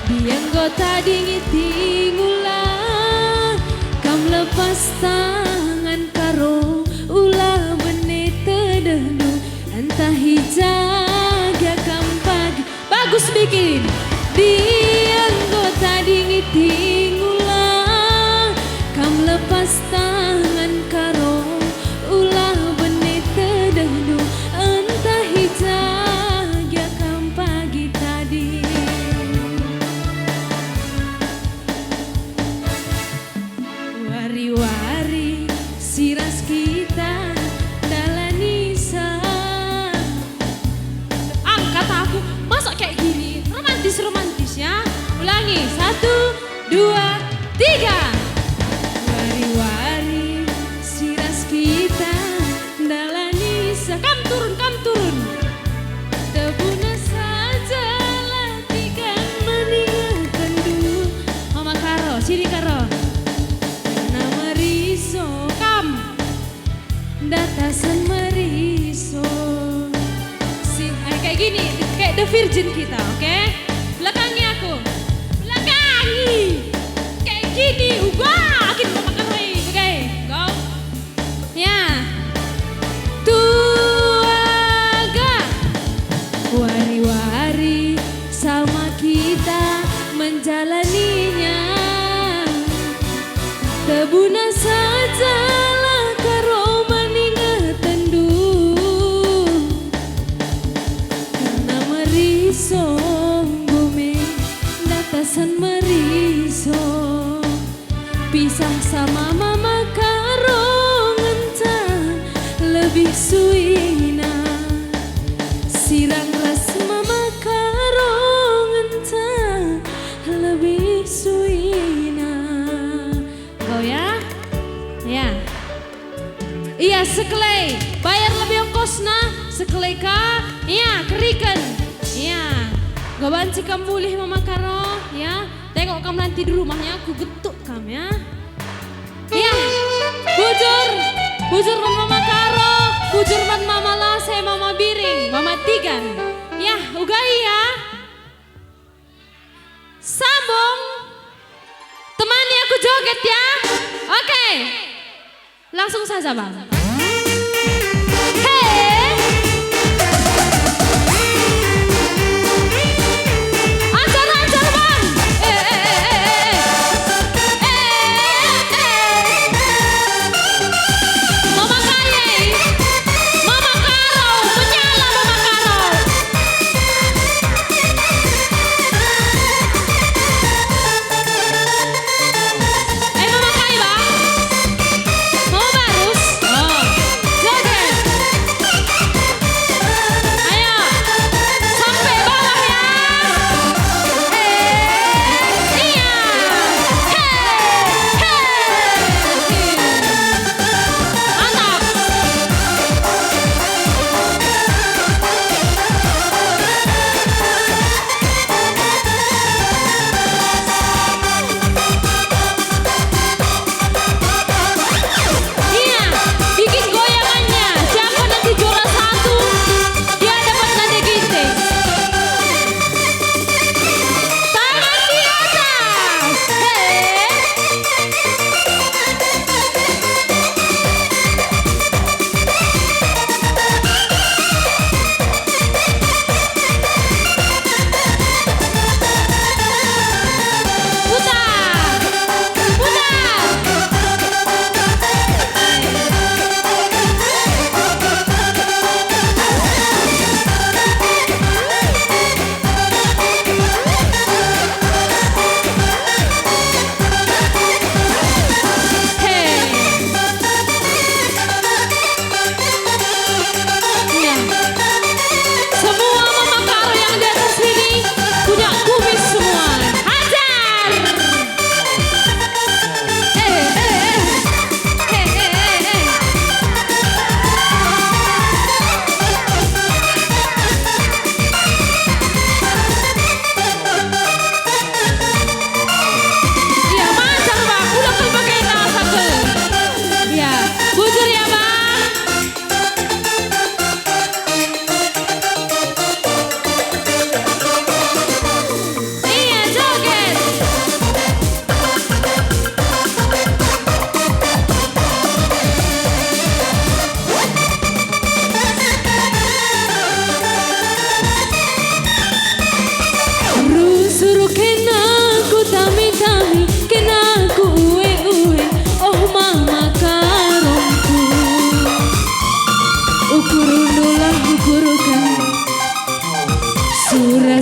Dianggo tadi ngiting ulang kam lepas tangan karo. Ulah benit terdahulu entah hijaga kam pagi. Bagus bikin. Dianggo tadi ngiting ulang kam lepas tangan karo. Ulah benit terdahulu entah hijaga kam pagi tadi. Wari-wari siras kita dalani sa. Angkat aku, masa kayak gini? Romantis-romantis ya. Ulangi, 1, 2, 3. Wari-wari siras kita dalani sa. Kam turun, kam turun. Debuna saja latikan meninggalkan dulu. Mama Karo, sini Karo. Kam datasan meriso kayak gini, kayak The Virgin kita, oke? Belakangi aku, belakangi kayak gini, akin mau makan lagi, oke? Go, ya. Tuaga, wari-wari sama kita menjalaninya. Tebuna sajalah karo maningatan du. Karena meriso bumi datasan meriso. Pisah sama Mama Karo ngencan lebih suina. Sirang ras Mama Karo ngencan lebih suina. Ya, ya, iya sekelai bayar lebih ongkosna sekelai ka, iya kerikan, iya gak banci kamu mulih Mama Karo, ya tengok kamu nanti di rumahnya aku getuk kamu ya, iya bujur man Mama Karo, bujur man Mama Lase, Mama Biring, Mama Tigan, ya ugai ya, sambung. Temani aku joget ya. Oke. Langsung saja bang. Hey. Ajar bang. Mama Kaye. Mama Karo. Menyala Mama Karo.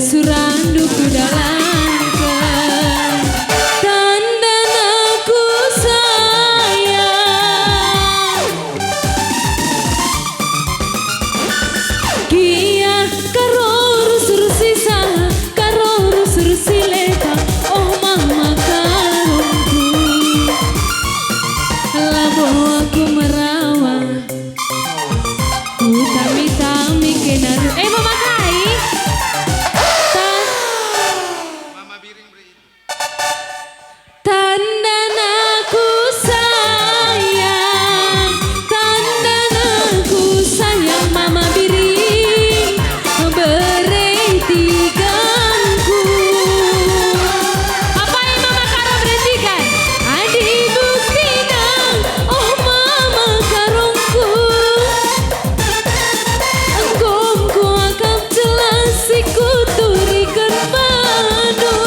suranduku dalankan tandan aku sayang kia karo rusur sisa karo rusur sileka oh mama karungku labo aku merawat utami-tami kenaru mama kai tandan aku sayang mama biring berhentikanku apa yang mama karo berhentikan adi bukti nang oh mama karungku engkongku akan jelas iku turikan padu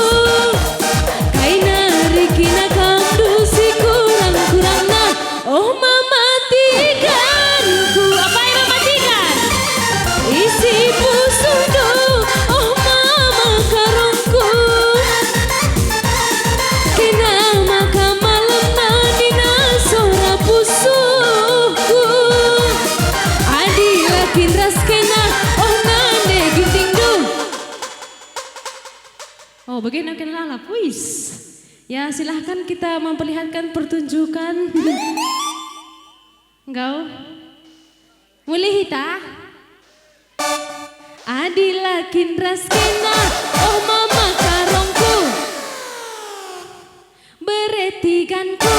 kaina rikina kandu si kurang-kurang nah oh mama tiganku apa yang mama tigan isi pusudu oh mama karungku kena maka malam nadina sora pusuku adila kinras kena oh nane ginting du oh bagaimana kena lala puis ya silahkan kita memperlihatkan pertunjukan engkau mulai hita adila kinras kena oh mama karongku beretiganku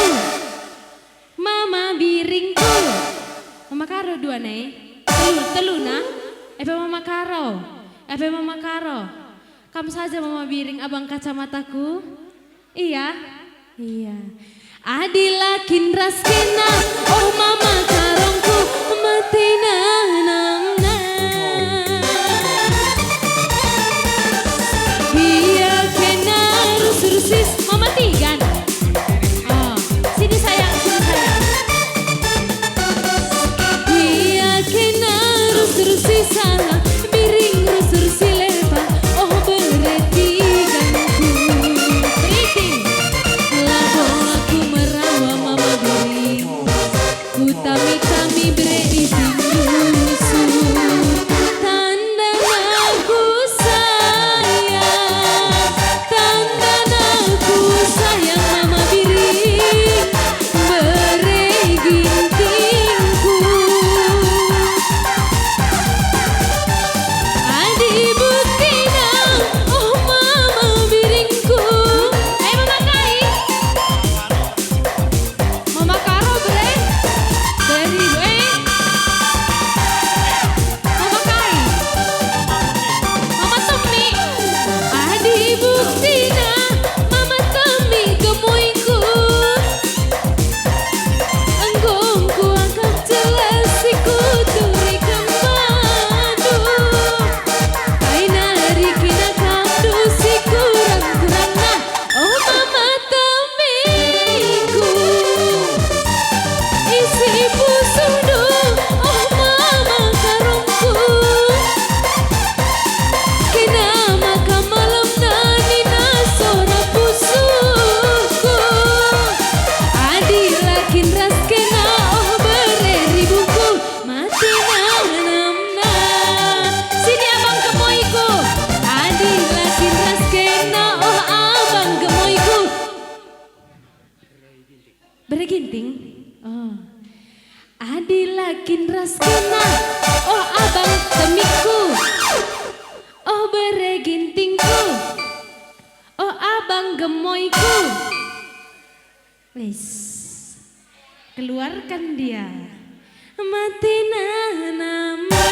mama biringku mama karo dua nih telu na mama karo mama karo kamu saja mama biring abang kacamataku iya adila kinras kena oh mama karongku mati nanang iya kena rusus mama tigan oh sini sayang iya kena rusus salah biring rusus lepa oh beretiganku beriting labo aku merawa mama biring utami-tami beriting rusu tandan aku sayang mama biring beregintingku adi bukti nang oh mama biringku mama kai mama karo beri mama kai mama temi adi bukti nang mama temi gemuiku enggongku akan jelas iku turikan padu kaina rikina kandu si kurang-kurang nah oh mama temiku isi pusudu oh mama karungku kena maka malam nanina sora pusuku adila kinras kena oh bereribuku mati nanamna sini abang gemoiku adila kinras kena oh abang gemoiku bereginting oh adila kinras kena oh abang temiku oh beregintingku oh abang gemoiku wis keluarkan dia mati nanama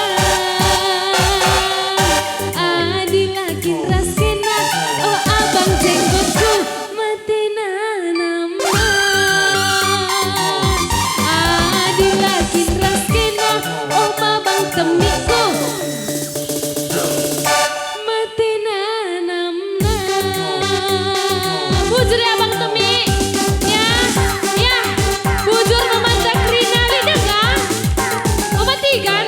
adila kinras kena oh abang jenggotku mati nanama adila kinras kena oh babang temiku mati nanamna bujur ya abang temi ya bujur mama Zakrina lidah kan mama tigan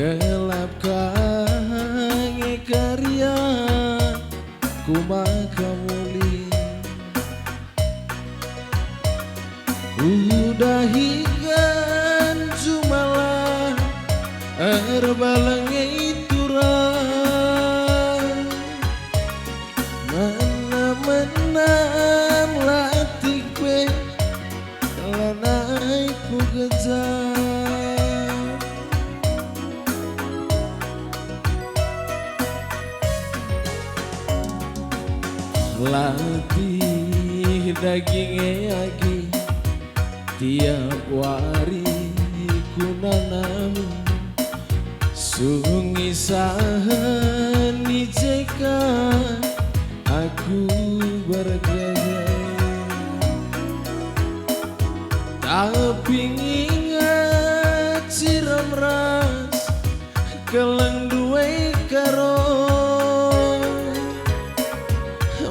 gelap kange karya kumakamuli udah higan jumalah erbalange iturang mana-menang latih kue lanai ku gejam latih dagingnya lagi tiap hari ku nanami sungi sahan nijeka aku bergaya tapi ingat siram ras keleng duwe karo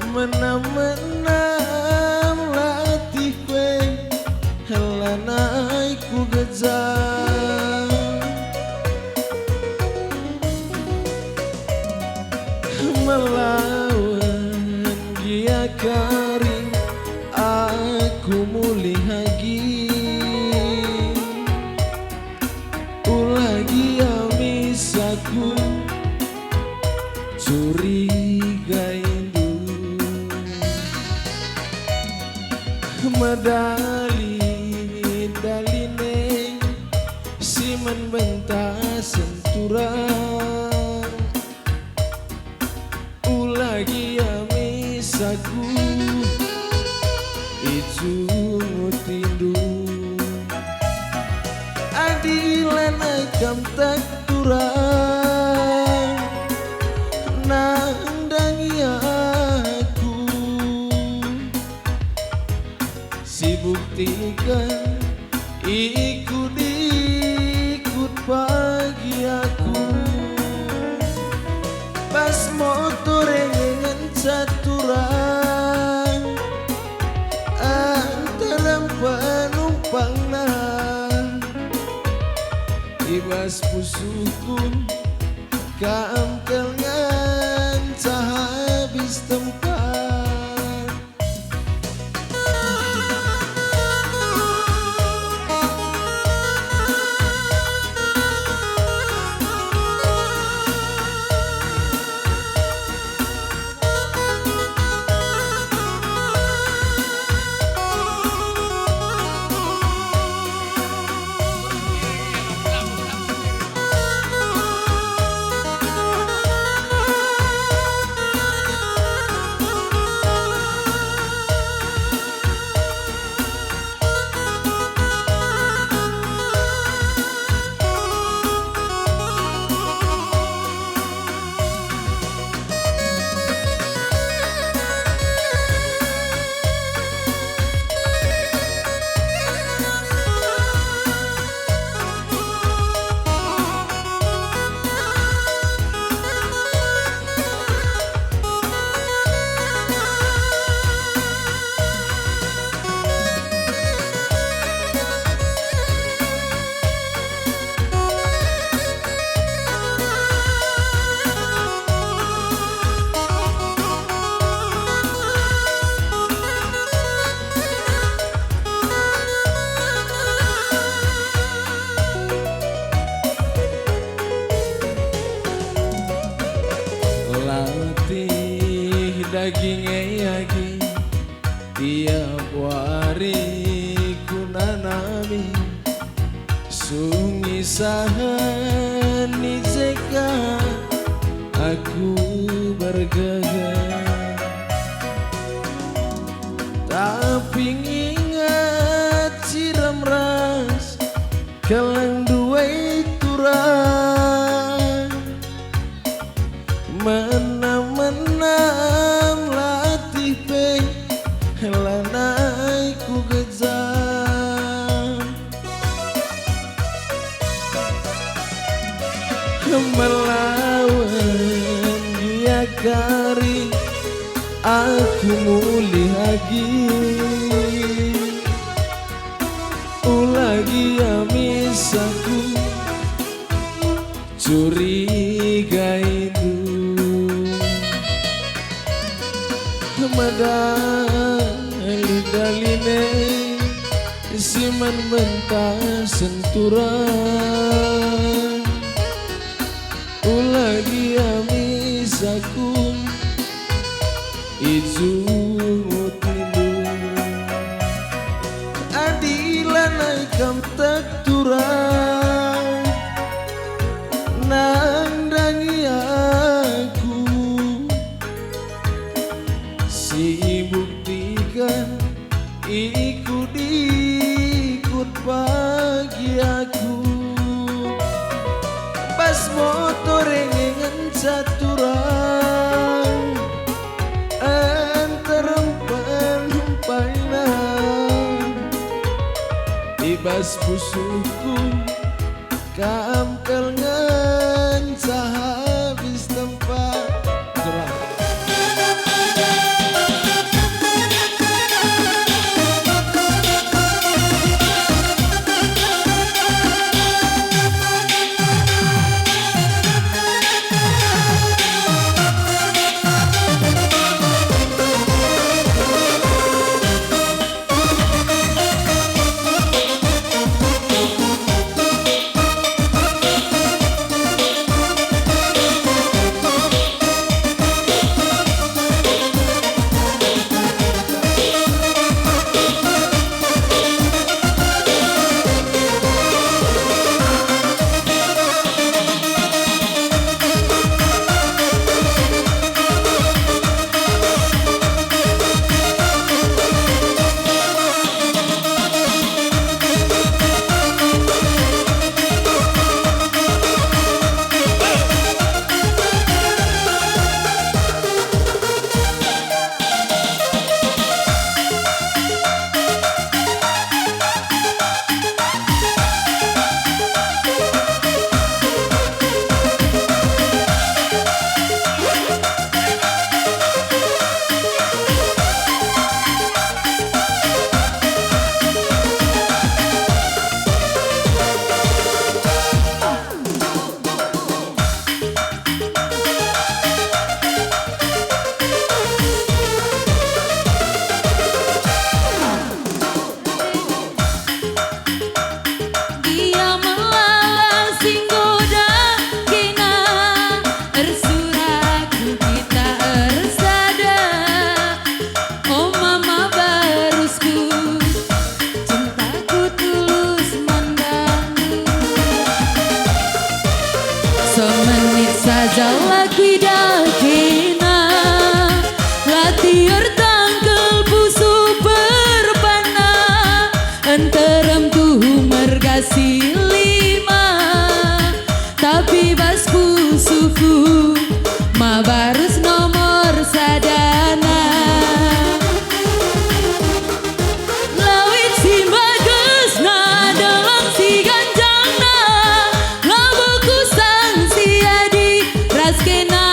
menam-menam latih kue helanai ku gejam melawan dia kari aku muli lagi ulagi amisaku curiga indu medali daline si menbentah senturan ulagi amisaku ijungu tindu adilan akam tak turang nandangi aku si buktikan ikut pagi aku pas motor dengan caturan antara penumpang ibas pusuku kaamkel nganca habis tempat latih dagingnya lagi tiap hari ku nanami sungi sahan nijeka aku bergaya tapi ingat siram ras keleng duwe turang menam-menam latih pe helanai ku gejam melawan dia kari aku muli lagi ulagi amisaku curiga itu Madali-daline siman mentah senturan ulah dia misaku izungu tindu adilan aikam tak turang nandangi aku si buktikan ikut bagi aku pas motor rengengan caturang antar empang-empainan ibas pusuku kampel ngan habis tempat gerak. Semenit saja lagu dakina latiar tangkel pusu berpana enterem tuh mergasi lima tapi bas pusuku ma barus nomor sadana lawit si bagus na dalam si ganjang na labuku sang si adi raskena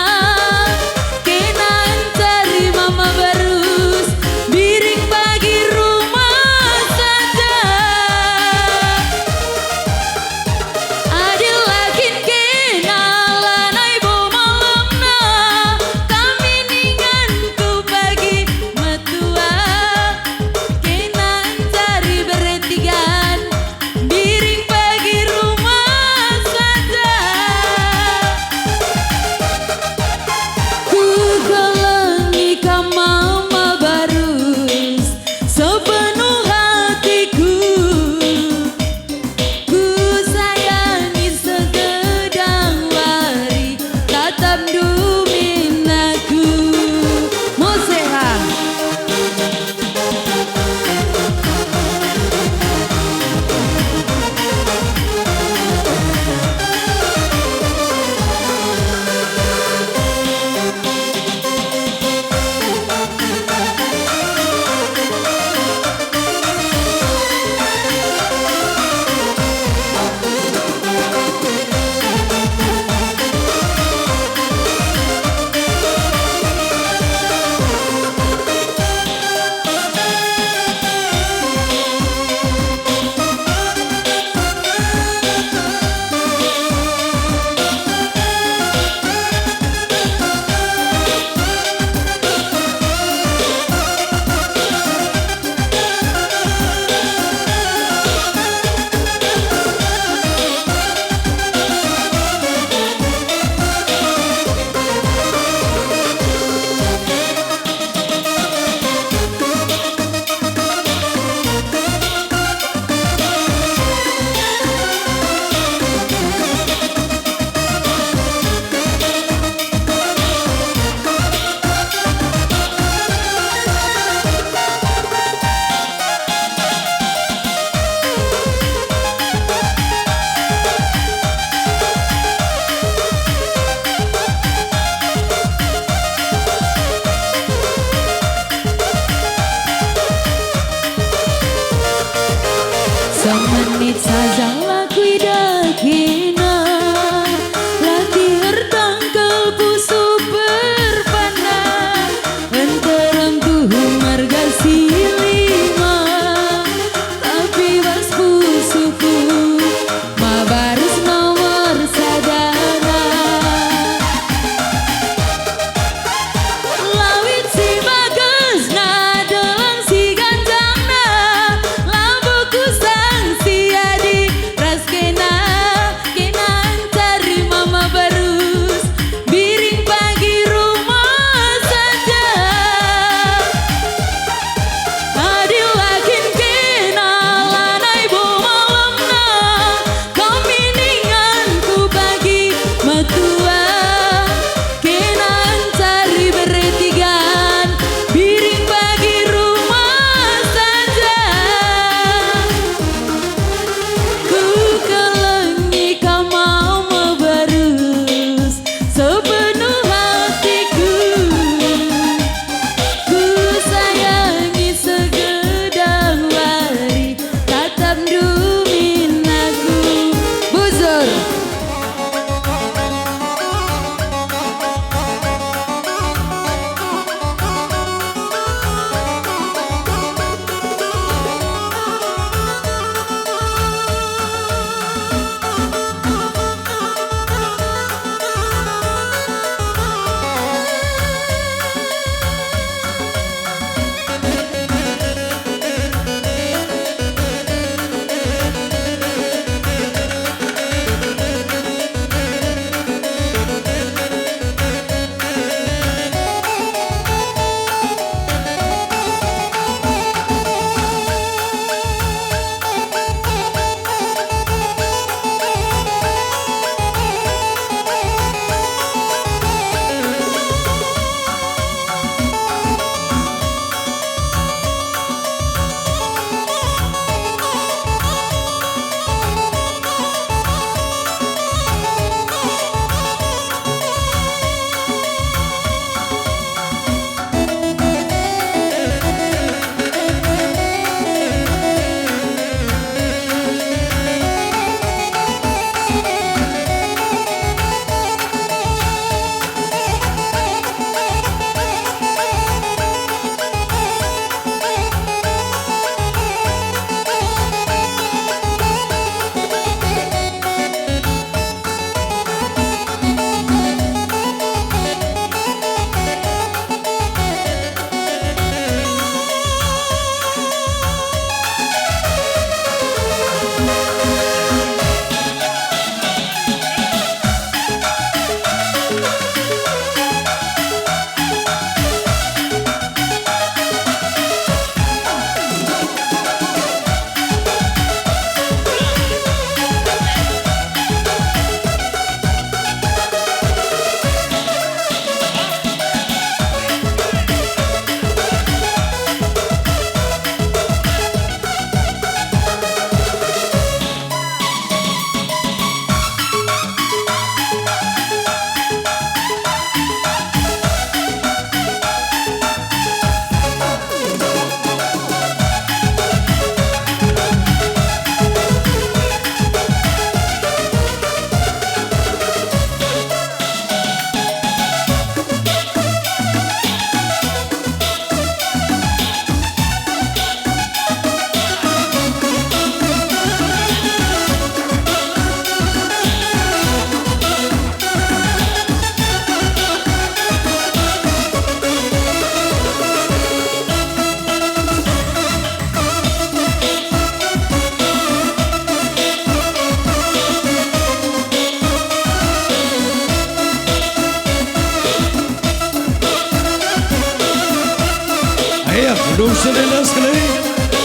Nung selelas kali,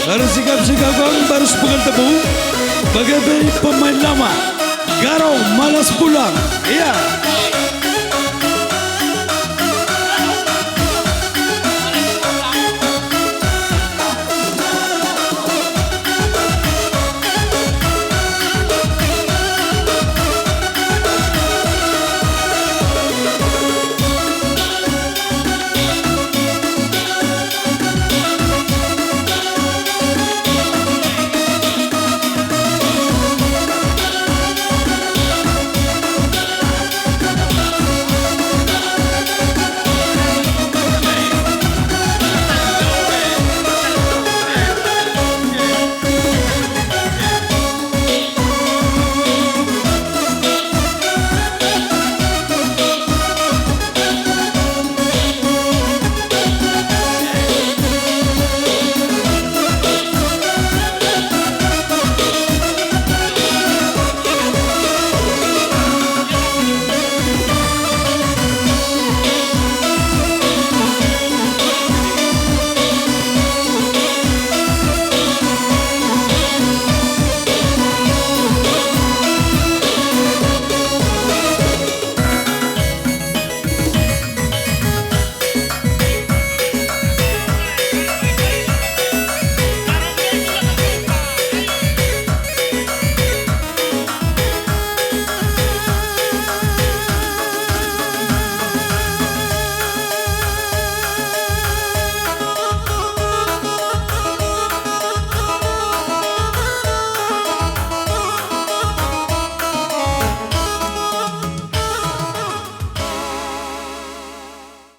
harus sikap-sikap kong baru sepekan tebu. Bagai pemain lama, Garong malas pulang. Iya.